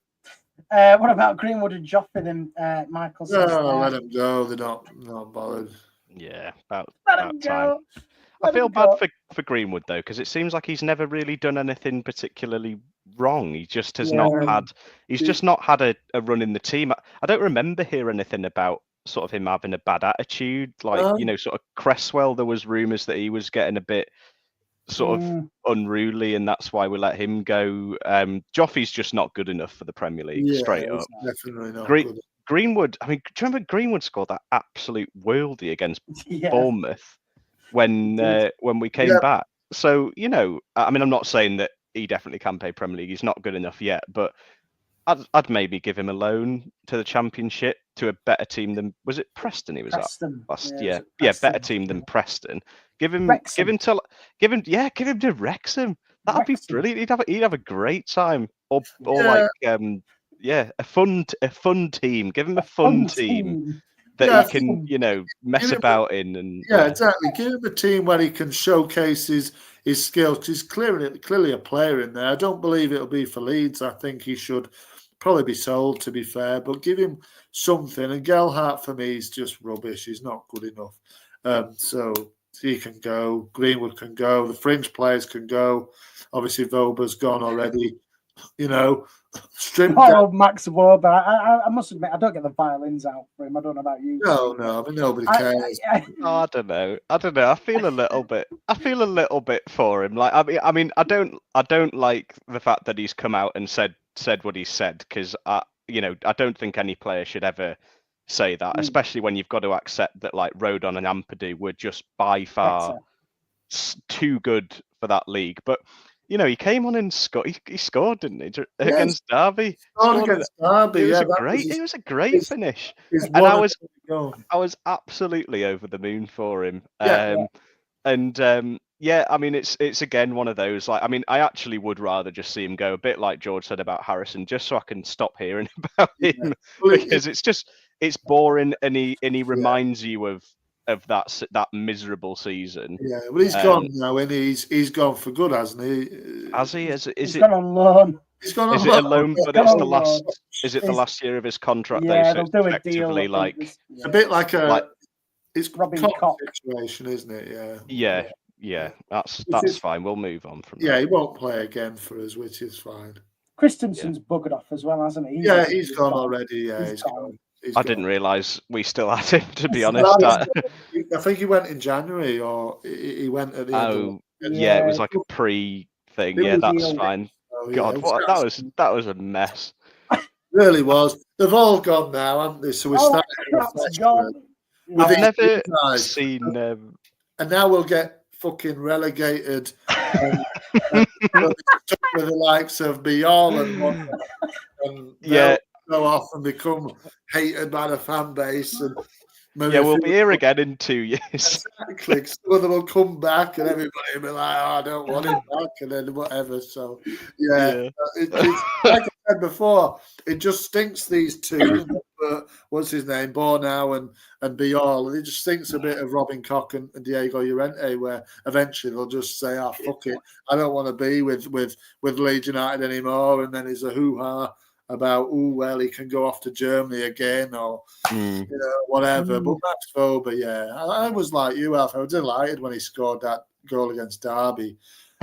What about Greenwood and Joffrey then, Michael? Let them go. They're not bothered. Yeah, about time. I feel bad for Greenwood, though, because it seems like he's never really done anything particularly wrong. He just has just not had a run in the team. I don't remember hearing anything about sort of him having a bad attitude. Like, sort of Cresswell, there was rumours that he was getting a bit sort of unruly, and that's why we let him go. Joffrey's just not good enough for the Premier League, straight up. Definitely not good. Greenwood, I mean, do you remember Greenwood scored that absolute worldie against Bournemouth when we came back? So, I mean, I'm not saying that he definitely can play Premier League. He's not good enough yet, but I'd maybe give him a loan to the Championship, to a better team than, was it Preston he was Preston. at last? Yeah, better team than Preston. Give him to Wrexham. That'd be brilliant. He'd have a great time. Or like a fun team. Give him a fun team that he can, mess about in. And exactly. Give him a team where he can showcase his skills, because he's clearly a player in there. I don't believe it'll be for Leeds. I think he should probably be sold, to be fair, but give him something. And Gelhardt, for me, is just rubbish. He's not good enough. So he can go. Greenwood can go. The fringe players can go. Obviously, Voba's gone already. You know, stripped down. Max Wober. I must admit, I don't get the violins out for him. I don't know about you. No, I mean, nobody cares. I don't know. I feel a little bit. I feel a little bit for him. Like, I mean, I don't like the fact that he's come out and said what he said, because I don't think any player should ever say that, especially when you've got to accept that like Rodon and Ampadu were just by far too good for that league. But he came on and scored. He scored, didn't he, against Derby? Against Derby. It was a great finish, and I was absolutely over the moon for him. Yeah, I mean, it's again one of those. Like, I mean, I actually would rather just see him go, a bit like George said about Harrison, just so I can stop hearing about him, because it's boring, and he reminds you of that miserable season. Yeah, well, he's gone now, and he's gone for good, hasn't he? Has he? He's gone on loan. He's gone on is loan. it a loan? But it's the last. Is it the last year of his contract? Yeah, though, so they'll do it's a deal. like it's a bit like it's Robin Cox Koch situation, isn't it? Yeah. That's fine. We'll move on from that. Yeah, he won't play again for us, which is fine. Christensen's buggered off as well, hasn't he? He's gone already. Yeah, he's gone. I didn't realise we still had him, to be honest. I think he went in January, or he went at the end. It was like a pre-thing. Yeah, that's fine. God, that was a mess. Really was. They've all gone now, haven't they? So we started. I've never seen. And now we'll get fucking relegated with the likes of Bial and go off and become hated by the fan base. And we'll be here again in 2 years. Exactly. Some of them will come back, and everybody will be like, "Oh, I don't want him back," and then whatever. So, it's like I said before, it just stinks. These two, what's his name, Bornau and Bial, it just stinks a bit of Robin Koch and Diego Llorente, where eventually they'll just say, "Oh, fuck it, I don't want to be with Leeds United anymore," and then there's a hoo-ha about, he can go off to Germany again, or whatever. But Max Wober, I was like you, Alf. I was delighted when he scored that goal against Derby,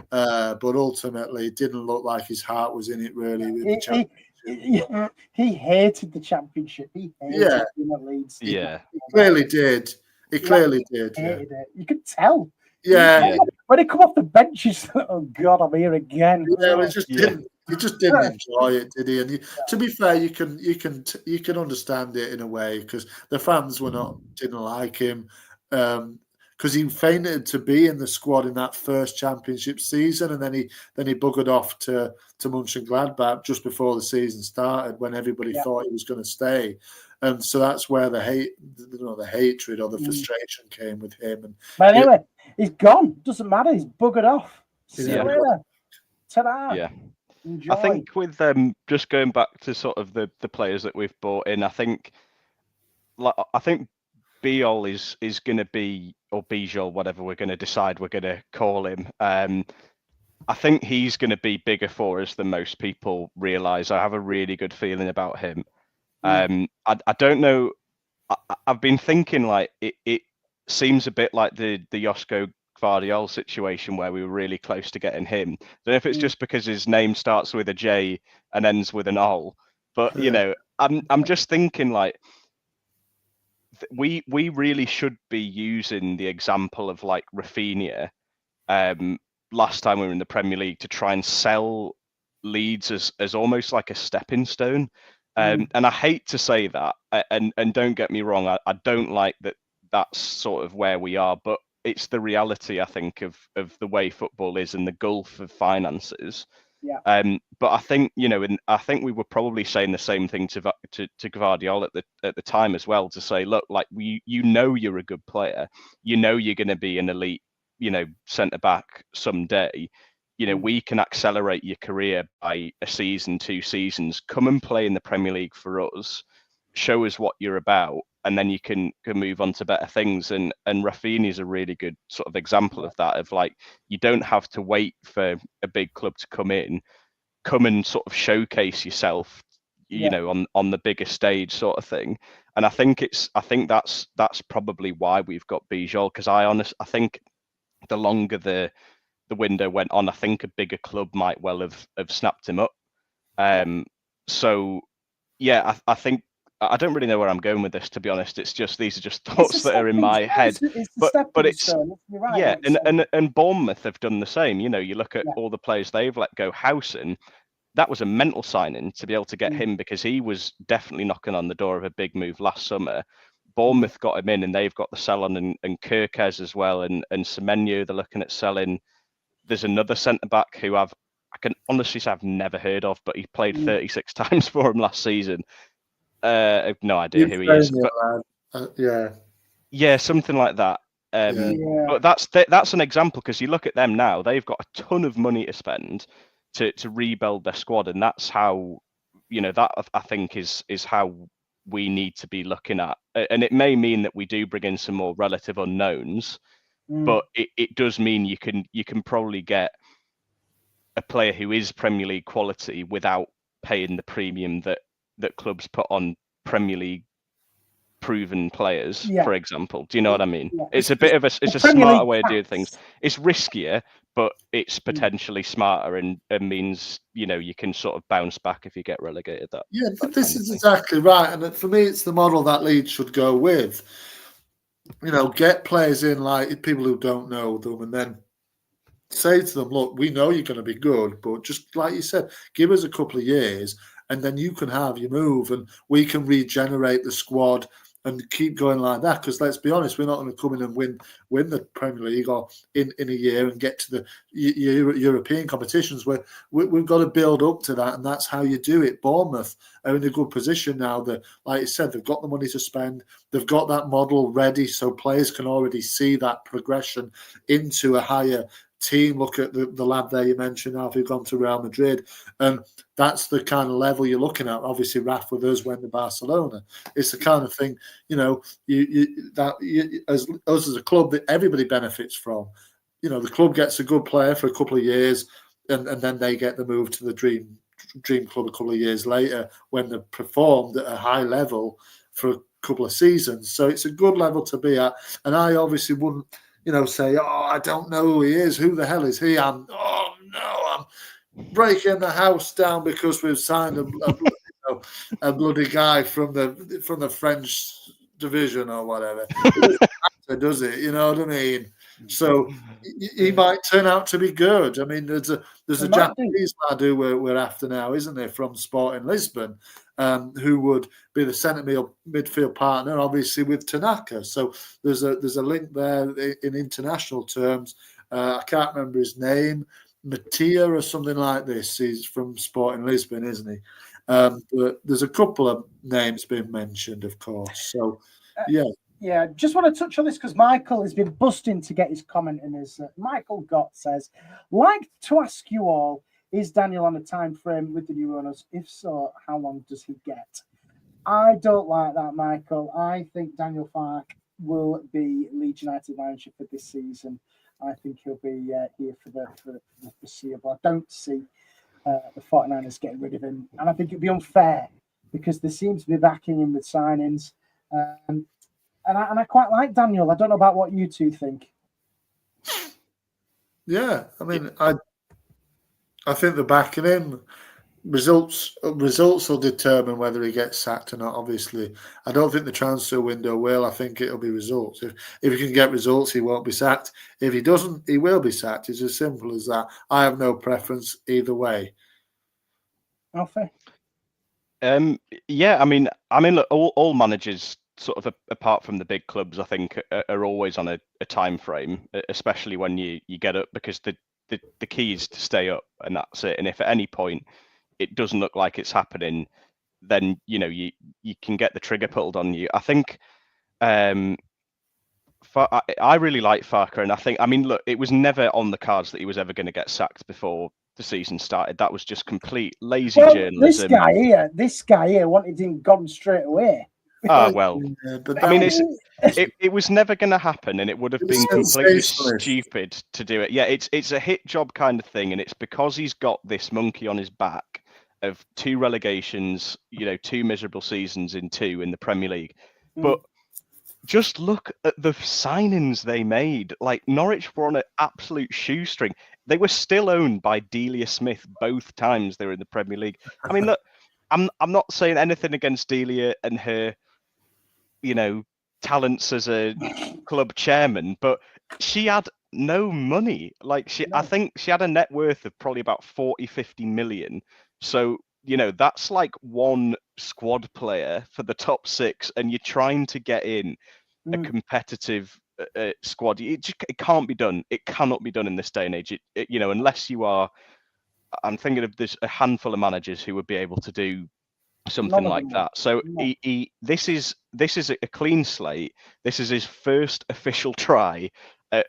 but ultimately it didn't look like his heart was in it really. With the championship. He hated the championship. He hated being at Leeds. Yeah, he clearly did. He clearly did. Hated it. You could tell. Yeah. When he come off the bench, he's like, "Oh God, I'm here again." Yeah, it just didn't. He just didn't enjoy it, did he? And to be fair, you can understand it in a way, because the fans didn't like him, because he fainted to be in the squad in that first championship season, and then he buggered off to Mönchengladbach just before the season started, when everybody thought he was going to stay. And so that's where the hatred or the frustration came with him. And but anyway, he's gone. Doesn't matter. He's buggered off. See you later. Ta-da. Yeah. Enjoy. I think with just going back to sort of the players that we've brought in, I think Bial is going to be, or Bijol, whatever we're going to decide we're going to call him. I think he's going to be bigger for us than most people realise. I have a really good feeling about him. I don't know. I've been thinking like it seems a bit like the Josko Gvardiol situation where we were really close to getting him. I don't know if it's just because his name starts with a J and ends with an Ol, but I'm just thinking like we really should be using the example of like Rafinha last time we were in the Premier League to try and sell Leeds as almost like a stepping stone. And I hate to say that, and don't get me wrong, I don't like that that's sort of where we are, but it's the reality, I think, of the way football is and the gulf of finances. Yeah. But I think, and I think we were probably saying the same thing to Gvardiol at the time as well, to say, look, like you're a good player, you're going to be an elite, centre back someday. We can accelerate your career by a season, 2 seasons. Come and play in the Premier League for us. Show us what you're about. and then you can move on to better things. And Rafinha is a really good sort of example of that. Of like, you don't have to wait for a big club to come and sort of showcase yourself, you know, on the bigger stage, sort of thing. And I think that's probably why we've got Bijol, because I think the longer the window went on, I think a bigger club might well have snapped him up. So yeah, I think I don't really know where I'm going with this, to be honest. It's just, these are just thoughts that are in my head. But it's right, and Bournemouth have done the same. You know, you look at all the players they've let go. Howson, that was a mental signing to be able to get him, because he was definitely knocking on the door of a big move last summer. Bournemouth got him in, and they've got the sell on, and Kirkes as well, and Semenyo they're looking at selling. There's another centre back who I can honestly say I've never heard of, but he played 36 times for him last season. I have no idea who he is. But, yeah, something like that. But that's an example, because you look at them now; they've got a ton of money to spend to rebuild their squad, and that's how, you know, that I think is how we need to be looking at. And it may mean that we do bring in some more relative unknowns, but it does mean you can probably get a player who is Premier League quality without paying the premium that clubs put on Premier League proven players, for example. Do you know what I mean? It's a bit of a smarter way of doing things. It's riskier, but it's potentially smarter, and means, you know, you can sort of bounce back if you get relegated. This is exactly right. And for me, it's the model that Leeds should go with. You know, get players in, like people who don't know them, and then say to them, look, we know you're going to be good, but just like you said, give us a couple of years, and then you can have your move, and we can regenerate the squad and keep going like that. Because let's be honest, we're not going to come in and win the Premier League or in a year and get to the European competitions. We've got to build up to that, and that's how you do it. Bournemouth are in a good position now. That, like you said, they've got the money to spend. They've got that model ready, so players can already see that progression into a higher team. Look at the lad there you mentioned, now who's gone to Real Madrid, and that's the kind of level you're looking at. Obviously, Raf with us went to Barcelona. It's the kind of thing, you know, as us as a club that everybody benefits from. You know, the club gets a good player for a couple of years, and then they get the move to the dream club a couple of years later when they've performed at a high level for a couple of seasons. So it's a good level to be at, and I obviously wouldn't, you know, say, oh, I don't know who he is. Who the hell is he? I'm breaking the house down because we've signed a bloody guy from the French division or whatever. It doesn't matter, does it? You know what I mean? So he might turn out to be good. I mean, there's a Japanese lad who we're after now, isn't there, from Sporting Lisbon, who would be the centre midfield partner, obviously, with Tanaka. So there's a link there in international terms. I can't remember his name, Mattia or something like this. He's from Sporting Lisbon, isn't he? But there's a couple of names being mentioned, of course. So, yeah. Yeah, just want to touch on this because Michael has been busting to get his comment in. Michael Gott says, like to ask you all, is Daniel on a time frame with the new owners? If so, how long does he get? I don't like that, Michael. I think Daniel Farke will be Leeds United manager for this season. I think he'll be here for the foreseeable. I don't see the 49ers getting rid of him. And I think it'd be unfair because they seem to be backing him with signings. And I quite like Daniel. I don't know about what you two think. Yeah, I mean, I think they're backing him. Results will determine whether he gets sacked or not. Obviously, I don't think the transfer window will. I think it'll be results. If he can get results, he won't be sacked. If he doesn't, he will be sacked. It's as simple as that. I have no preference either way. Alfie? Yeah, I mean, look, all managers, sort of apart from the big clubs, I think are always on a time frame, especially when you get up, because the key is to stay up, and that's it. And if at any point it doesn't look like it's happening, then you know you can get the trigger pulled on you. I think I really like Farke, and I mean, look, it was never on the cards that he was ever going to get sacked before the season started. That was just complete lazy journalism. This guy here wanted him gone straight away. Well, but I mean, it was never going to happen, and it would have been completely stupid to do it. Yeah, it's a hit job kind of thing, and it's because he's got this monkey on his back of 2 relegations, 2 miserable seasons in the Premier League. But just look at the signings they made. Like, Norwich were on an absolute shoestring. They were still owned by Delia Smith both times they were in the Premier League. I mean, look, I'm not saying anything against Delia and her, talents as a club chairman, but she had no money. Like, I think she had a net worth of probably about 40-50 million. So, that's like one squad player for the top 6, and you're trying to get in a competitive squad. It can't be done. It cannot be done in this day and age. Unless you are. I'm thinking of a handful of managers who would be able to do something like that. So this is a clean slate. This is his first official try at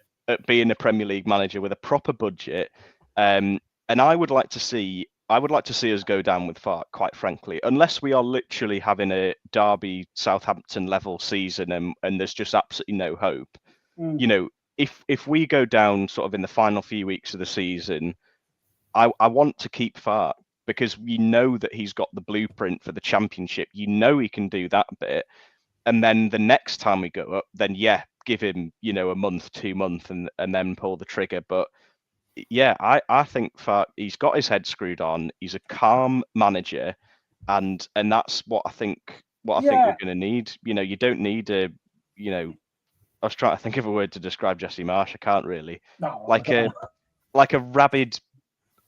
being a Premier League manager with a proper budget. And I would like to see us go down with Farke, quite frankly, unless we are literally having a Derby Southampton level season and there's just absolutely no hope. If we go down sort of in the final few weeks of the season, I want to keep Farke, because we know that he's got the blueprint for the Championship. He can do that bit. And then the next time we go up, then give him, a month, 2 months, and then pull the trigger. But yeah, I think Farke, he's got his head screwed on. He's a calm manager, and that's what I think we're going to need. You don't need I was trying to think of a word to describe Jesse Marsh. I can't really. No, like a rabid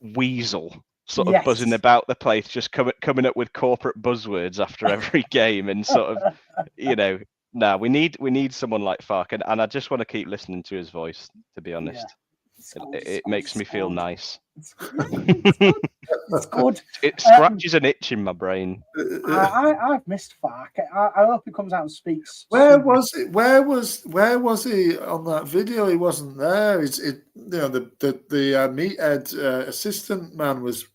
weasel sort of buzzing about the place, just coming up with corporate buzzwords after every game, and sort of we need someone like Farke, and I just want to keep listening to his voice, to be honest. It makes me feel nice. It's good. It scratches an itch in my brain. I've missed Farke. I hope he comes out and speaks. Where was he on that video? He wasn't there. The meathead assistant man was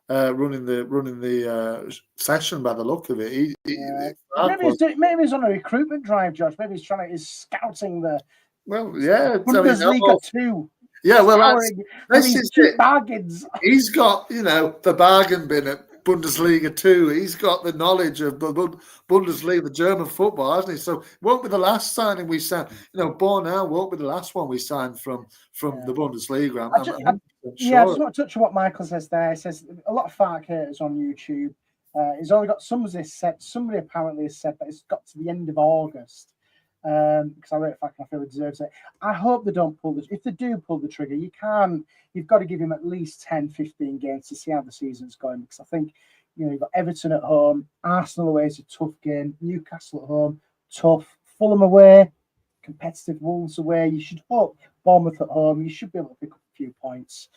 running the session by the look of it. Maybe he's on a recruitment drive, Josh. Maybe he's scouting the Bundesliga 2. Yeah, well, this is cheap bargains. He's got, the bargain bin at Bundesliga 2. He's got the knowledge of Bundesliga, the German football, hasn't he? So it won't be the last signing we signed. Bornau won't be the last one we signed from the Bundesliga. I just want to touch on what Michael says there. He says a lot of Farke haters on YouTube. He's only got somebody apparently has said that it's got to the end of August. Because I rate Farke, I feel he deserves it. I hope they don't if they do pull the trigger, you've got to give him at least 10-15 games to see how the season's going, because I think you've got Everton at home, Arsenal away is a tough game, Newcastle at home, tough, Fulham away, competitive, Wolves away. You should hope Bournemouth at home, you should be able to pick up a few points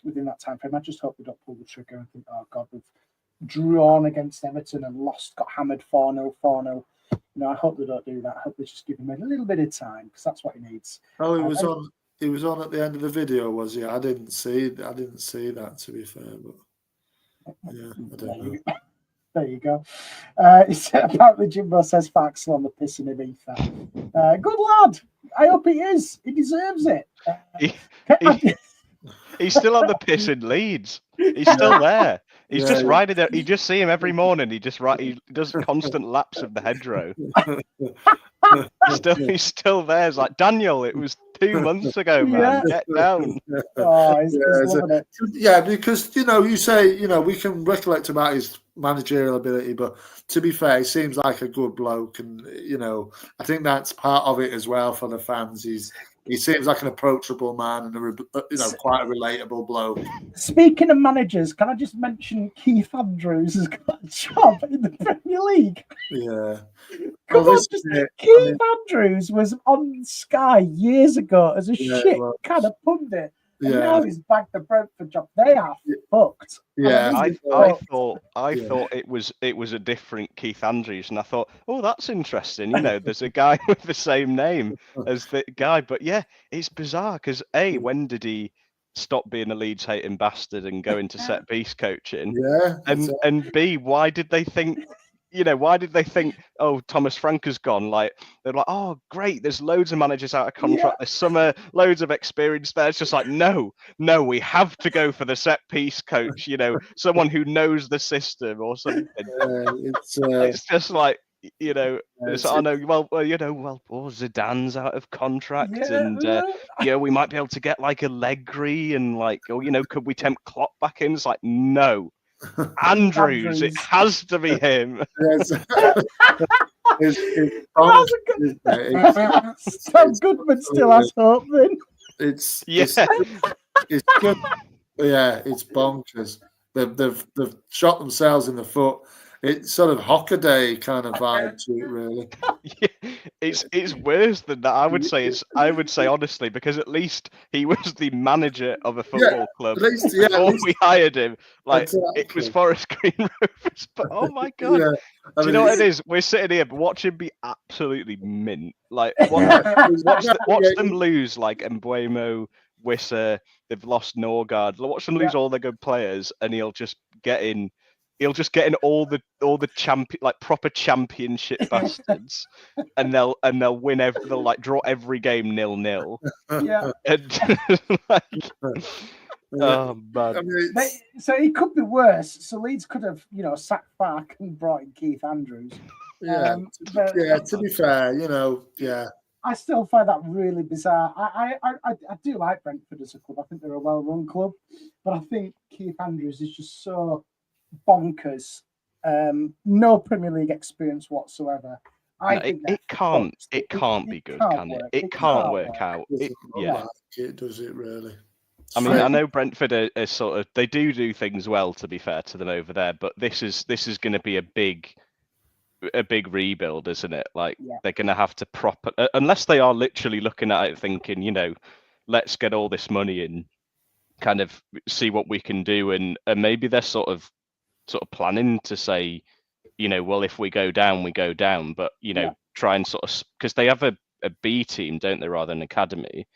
within that time frame. I just hope they don't pull the trigger and think, oh God, we've drawn against Everton and got hammered 4-0, 4-0. I hope they don't do that. I hope they just give him a little bit of time, because that's what he needs. Oh, he was on. He was on at the end of the video, was he? I didn't see that, to be fair. But yeah, I don't know. There you go. Apparently, Jimbo says Farke's on the piss in Ibiza. Good lad. I hope he is. He deserves it. He's still on the piss in Leeds. He's still there. He's just riding there. You just see him every morning. He does constant laps of the hedgerow. He's still there. It's like, Daniel, it was 2 months ago, man. Get down. Oh, he's loving it. Yeah, because you say we can recollect about his managerial ability, but to be fair, he seems like a good bloke, and I think that's part of it as well for the fans. He seems like an approachable man and quite a relatable bloke. Speaking of managers, can I just mention Keith Andrews has got a job in the Premier League? Yeah. Keith Andrews was on Sky years ago as a kind of pundit. And now he's back the Brentford job. They are fucked. Yeah, I thought it was a different Keith Andrews, and I thought, oh, that's interesting. There's a guy with the same name as the guy, but yeah, it's bizarre because when did he stop being a Leeds hating bastard and go into set piece coaching? Yeah, and B, why did they think why did they think, oh, Thomas Frank has gone? Like, they're like, oh, great, there's loads of managers out of contract this summer, loads of experience there. It's just like, no, we have to go for the set piece coach, someone who knows the system or something. It's just like, so I know, Zidane's out of contract, and we might be able to get like Allegri, and like, could we tempt Klopp back in? It's like, no, Andrews, it has to be him. Sam Goodman still has hope. Then it's just, it's bonkers. They've shot themselves in the foot. It's sort of Hockaday kind of vibe to it, really. It's worse than that. I would say honestly, because at least he was the manager of a football club before we hired him. Like, it was Forest Green Rovers, but oh my god! Do you know what it is? We're sitting here, watch him be absolutely mint. Like, watch them lose like Mbuemo, Wissa. They've lost Norgard. Watch them lose all their good players, and he'll just get in all the champion, like proper championship bastards, and they'll win they'll like draw every game 0-0. Yeah. And, oh man. So it could be worse. So Leeds could have, sacked Fark and brought in Keith Andrews. To be fair, I still find that really bizarre. I do like Brentford as a club. I think they're a well-run club, but I think Keith Andrews is just so bonkers. No Premier League experience whatsoever. It can't be good, can it? It can't work out. Does it really? I mean, I know Brentford are sort of, they do things well, to be fair to them over there, but this is going to be a big rebuild, isn't it? Like, they're going to have to unless they are literally looking at it thinking, let's get all this money in, kind of see what we can do, and maybe they're sort of planning to say, well, if we go down, we go down, but try and sort of, because they have a B team, don't they, rather than an academy,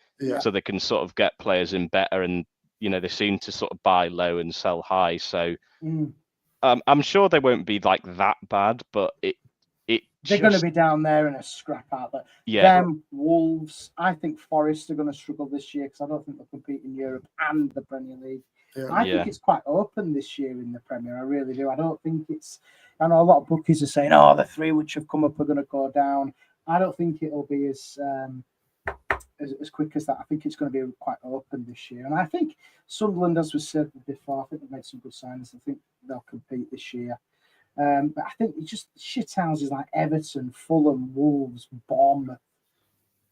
so they can sort of get players in better, and they seem to sort of buy low and sell high, so I'm sure they won't be like that bad, but they're going to be down there in a scrap out there. Them, Wolves, I think Forest are going to struggle this year because I don't think they'll compete in Europe and the Premier League. I think it's quite open this year in the Premier. I really do. I don't think it's. I know a lot of bookies are saying, "Oh, the three which have come up are going to go down." I don't think it'll be as quick as that. I think it's going to be quite open this year, and I think Sunderland, as we said before, I think they've made some good signs. I think they'll compete this year. But I think it's just shithouses like Everton, Fulham, Wolves, Bournemouth,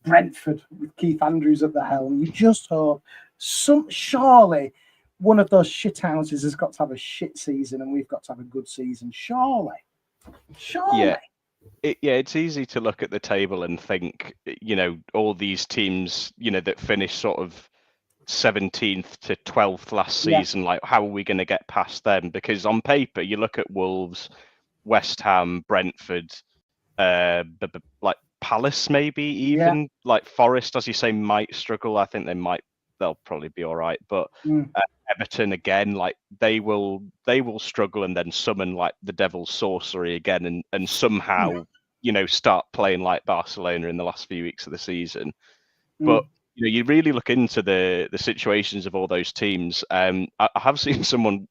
Brentford with Keith Andrews at the helm. You just hope surely one of those shithouses has got to have a shit season and we've got to have a good season. Surely. Yeah. It's easy to look at the table and think, all these teams, that finish sort of 17th to 12th last season, like, how are we going to get past them? Because on paper, you look at Wolves, West Ham, Brentford, like Palace, maybe even like Forest, as you say, might struggle. I think they'll probably be all right, but Everton again, like they will struggle and then summon like the devil's sorcery again, and somehow start playing like Barcelona in the last few weeks of the season. But you really look into the situations of all those teams. I have seen someone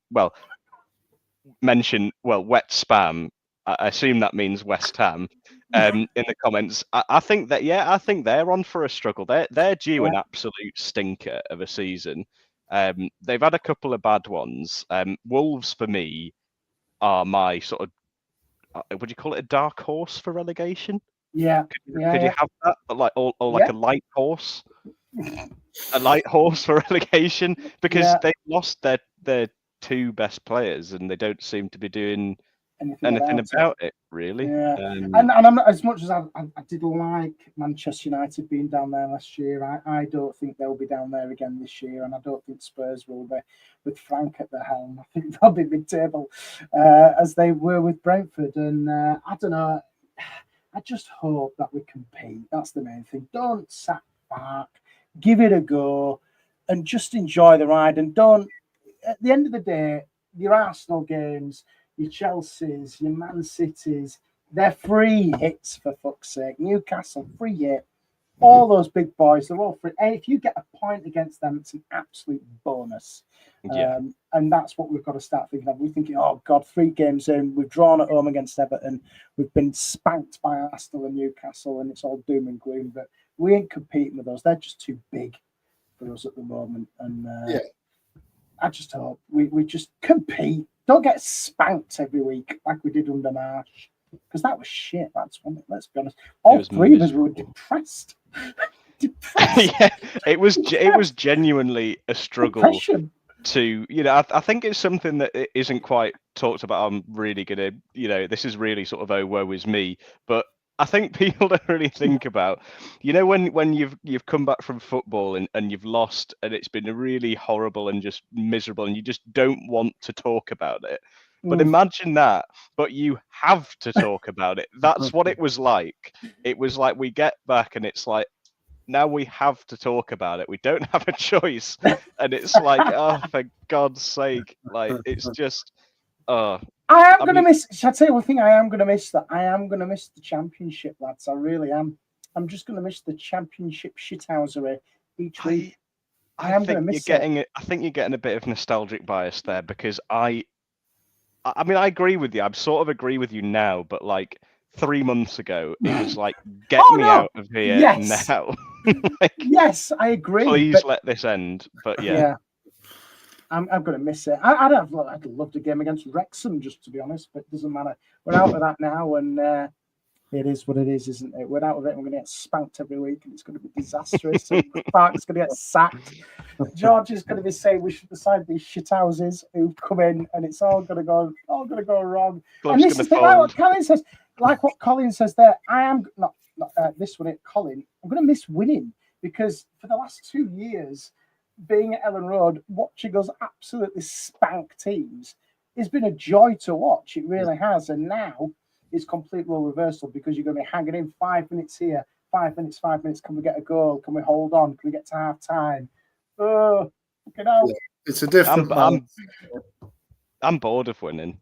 mention wet spam. I assume that means West Ham. In the comments, I think they're on for a struggle. They're due an absolute stinker of a season. They've had a couple of bad ones. Wolves for me are my sort of, would you call it a dark horse for relegation? Yeah. Could you have that, or like a light horse? A light horse for relegation, because they've lost their two best players and they don't seem to be doing anything about it really. And I'm not, as much as I did like Manchester United being down there last year, I don't think they'll be down there again this year, and I don't think Spurs will be with Frank at the helm. I think they'll be mid-table as they were with Brentford, and I don't know, I just hope that we compete. That's the main thing. Don't sack back, give it a go, and just enjoy the ride, and don't, at the end of the day, your Arsenal games, your Chelseas, your Man Cities. They're free hits, for fuck's sake. Newcastle, free hit. All those big boys, they're all free. And if you get a point against them, it's an absolute bonus. Yeah. And that's what we've got to start thinking of. We're thinking, oh, God, 3 games in. We've drawn at home against Everton. We've been spanked by Arsenal and Newcastle, and it's all doom and gloom. But we ain't competing with those. They're just too big for us at the moment. And I just hope we just compete. Don't get spanked every week like we did under Marsh. Because that was shit. Let's be honest. All 3 of us were depressed. Yeah, it was genuinely a struggle. Depression. To, I think it's something that isn't quite talked about. I'm really gonna, this is really sort of, oh, woe is me. But I think people don't really think about, when you've come back from football and you've lost and it's been really horrible and just miserable and you just don't want to talk about it. But imagine that, but you have to talk about it. That's what it was like. It was like we get back and it's like, now we have to talk about it. We don't have a choice. And it's like, oh, for God's sake. Like, it's just, I am going to miss, shall I tell you one thing? I am going to miss that. I am going to miss the championship, lads. I really am. I'm just going to miss the championship shithousery each week. I am going to miss it. I think you're getting a bit of nostalgic bias there because I agree with you. I sort of agree with you now, but like 3 months ago, it was like, get me out of here now. Yes, I agree. Please let this end. But yeah. I'm going to miss it. I'd love a game against Wrexham, just to be honest, but it doesn't matter. We're out of that now, and it is what it is, isn't it? We're out of it. We're going to get spanked every week, and it's going to be disastrous. Park's going to get sacked. George is going to be saying we should decide these shithouses who've come in, and it's all going to go wrong. And this is like what Colin says. Like what Colin says there. I am not this one. Colin, I'm going to miss winning because for the last 2 years, being at Ellen Road, watching us absolutely spank teams, has been a joy to watch. It really has. And now it's complete role reversal because you're going to be hanging in 5 minutes here, 5 minutes. Can we get a goal? Can we hold on? Can we get to half time? Oh, get out. It's a different. I'm bored of winning.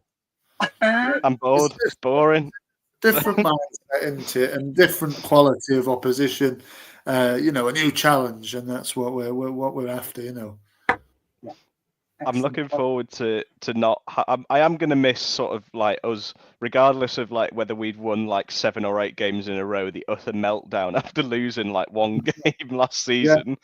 I'm bored. It's boring. Different mindset into it and different quality of opposition. A new challenge, and that's what we're after. Yeah. I'm looking forward to not. I am going to miss sort of like us, regardless of like whether we'd won like 7 or 8 games in a row. The utter meltdown after losing like 1 game last season,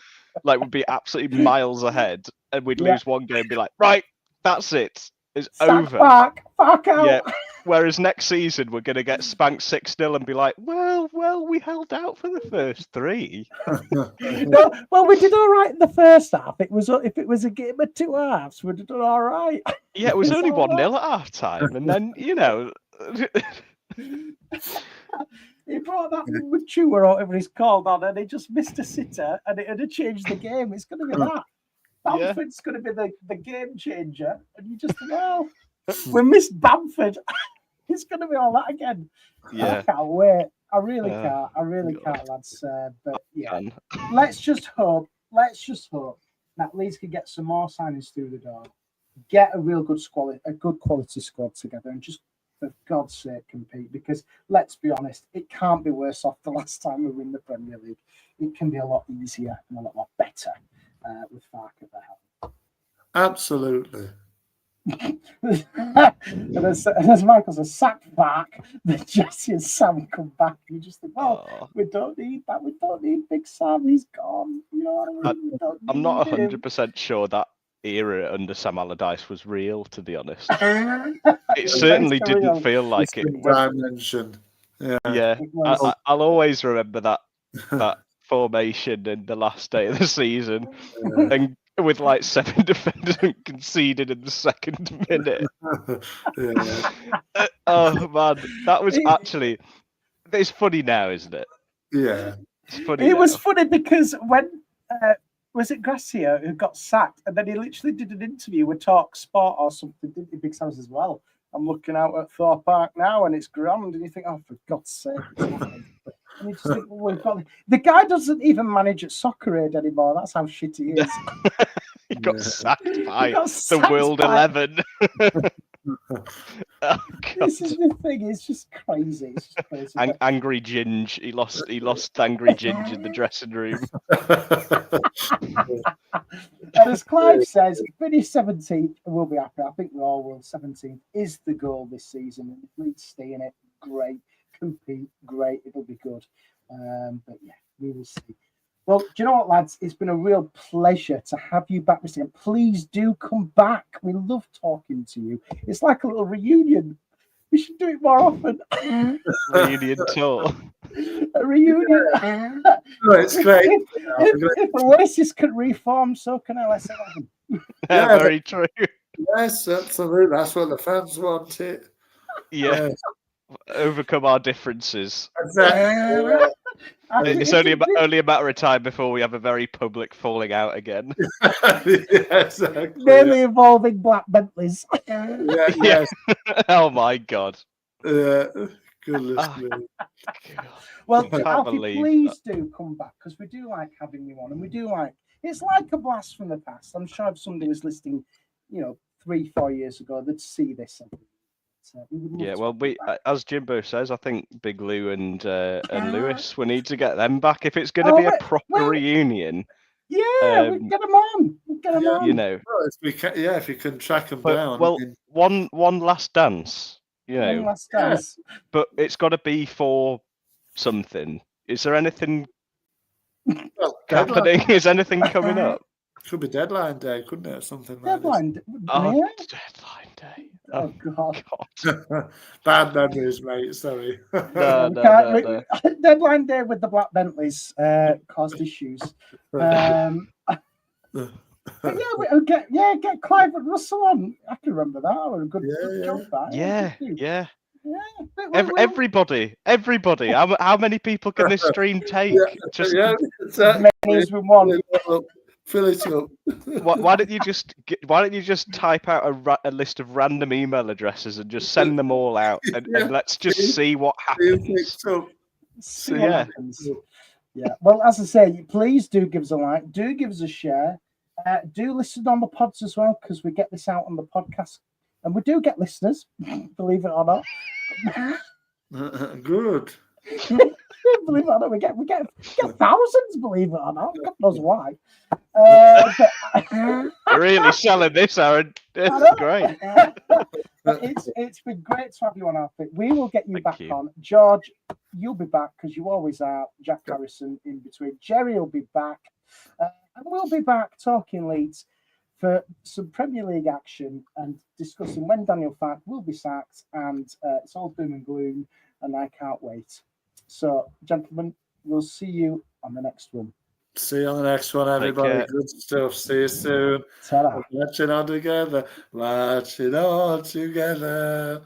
like we'd be absolutely miles ahead, and we'd lose 1 game, and be like, right, that's it. It's over. Fuck out. Yeah. Whereas next season we're gonna get spanked 6-0 and be like, well, we held out for the first 3. No, well, we did all right in the first half. It was if it was a game of 2 halves, we'd have done all right. Yeah, it was only 1-0 at half time, and then He brought that Mature or whatever he's called on, and he just missed a sitter, and it had changed the game. It's going to be that. Bamford's going to be the game changer, and you just we missed Bamford. It's going to be all that again. Yeah, I can't wait. I really can't. I really can't, lads. But yeah, let's just hope that Leeds can get some more signings through the door, get a real good quality squad together, and just for God's sake compete. Because let's be honest, it can't be worse off the last time we win the Premier League. It can be a lot easier and a lot better with Fark at the helm. Absolutely. and as Michael says, sack back, then Jesse and Sam come back. You just think, we don't need that. We don't need Big Sam. He's gone. You know what I mean? I'm not 100% sure that era under Sam Allardyce was real, to be honest. It certainly didn't feel like it. Dimension. Yeah. I'll always remember that formation in the last day of the season. And with like 7 defenders conceded in the second minute. Oh man, that was actually. It's funny now, isn't it? Yeah, it's funny. It was funny because when was it Gracia who got sacked, and then he literally did an interview with Talk Sport or something, didn't he? Big Sam's as well. I'm looking out at Thorpe Park now, and it's grand, and you think, oh, for God's sake. And you just think, well, the guy doesn't even manage at Soccer Aid anymore. That's how shit he is. He got sacked by the World 11. Oh, This God. is the thing. It's just crazy. It's just crazy. Angry Ginge. He lost Angry Ginge in the dressing room. And as Clive says, finish 17th and we'll be happy. I think we all will. 17th is the goal this season. And if Leeds stay in it, great. Compete, great. It'll be good. But yeah, we will see. Well, do you know what, lads? It's been a real pleasure to have you back, Mr. And please do come back. We love talking to you. It's like a little reunion. We should do it more often. Reunion tour. A reunion. Oh, it's great. If Oasis can reform, so can LS11. Yeah, very true. Yes, absolutely. That's what the fans wanted. Yeah. Overcome our differences. Exactly. It's only a matter of time before we have a very public falling out again. Exactly. Mainly involving black Bentleys. Yes. Oh my God. Goodness me. Well, I can't Alfie, believe please do come back because we do like having you on, and we do like it's like a blast from the past. I'm sure if somebody was listening, 3-4 years ago, they'd see this. So yeah, well, as Jimbo says, I think Big Lou and Lewis, we need to get them back if it's going to be a proper reunion. Yeah, we get them on. You know, if you can track them down. Well, one last dance. One last dance. But it's got to be for something. Is there anything happening? Is anything coming up? Could be deadline day, couldn't it? Something like deadline this. Deadline day. Oh God. Bad memories, mate. Sorry. No. Deadline day with the Black Bentleys caused issues. But get Clive and Russell on. I can remember that. That was a good job. That. Yeah. Everybody. How many people can this stream take? As many as we want. Fill it up. Why don't you just type out a list of random email addresses and just send them all out and let's just see what happens. See what happens. Yeah. Well, as I say, please do give us a like. Do give us a share. Do listen on the pods as well because we get this out on the podcast, and we do get listeners. Believe it or not. Good. Believe it or not, we get thousands. Believe it or not, God knows why. You're really selling this, Aaron. It's great. It's been great to have you on, Alfie. We will get you back on. George, you'll be back because you always are. Jack Harrison in between. Jerry will be back. And we'll be back talking Leeds for some Premier League action and discussing when Daniel Farke will be sacked. And it's all doom and gloom, and I can't wait. So, gentlemen, we'll see you on the next one. See you on the next one, everybody. Good stuff. See you soon. Ta-da. Watching all together.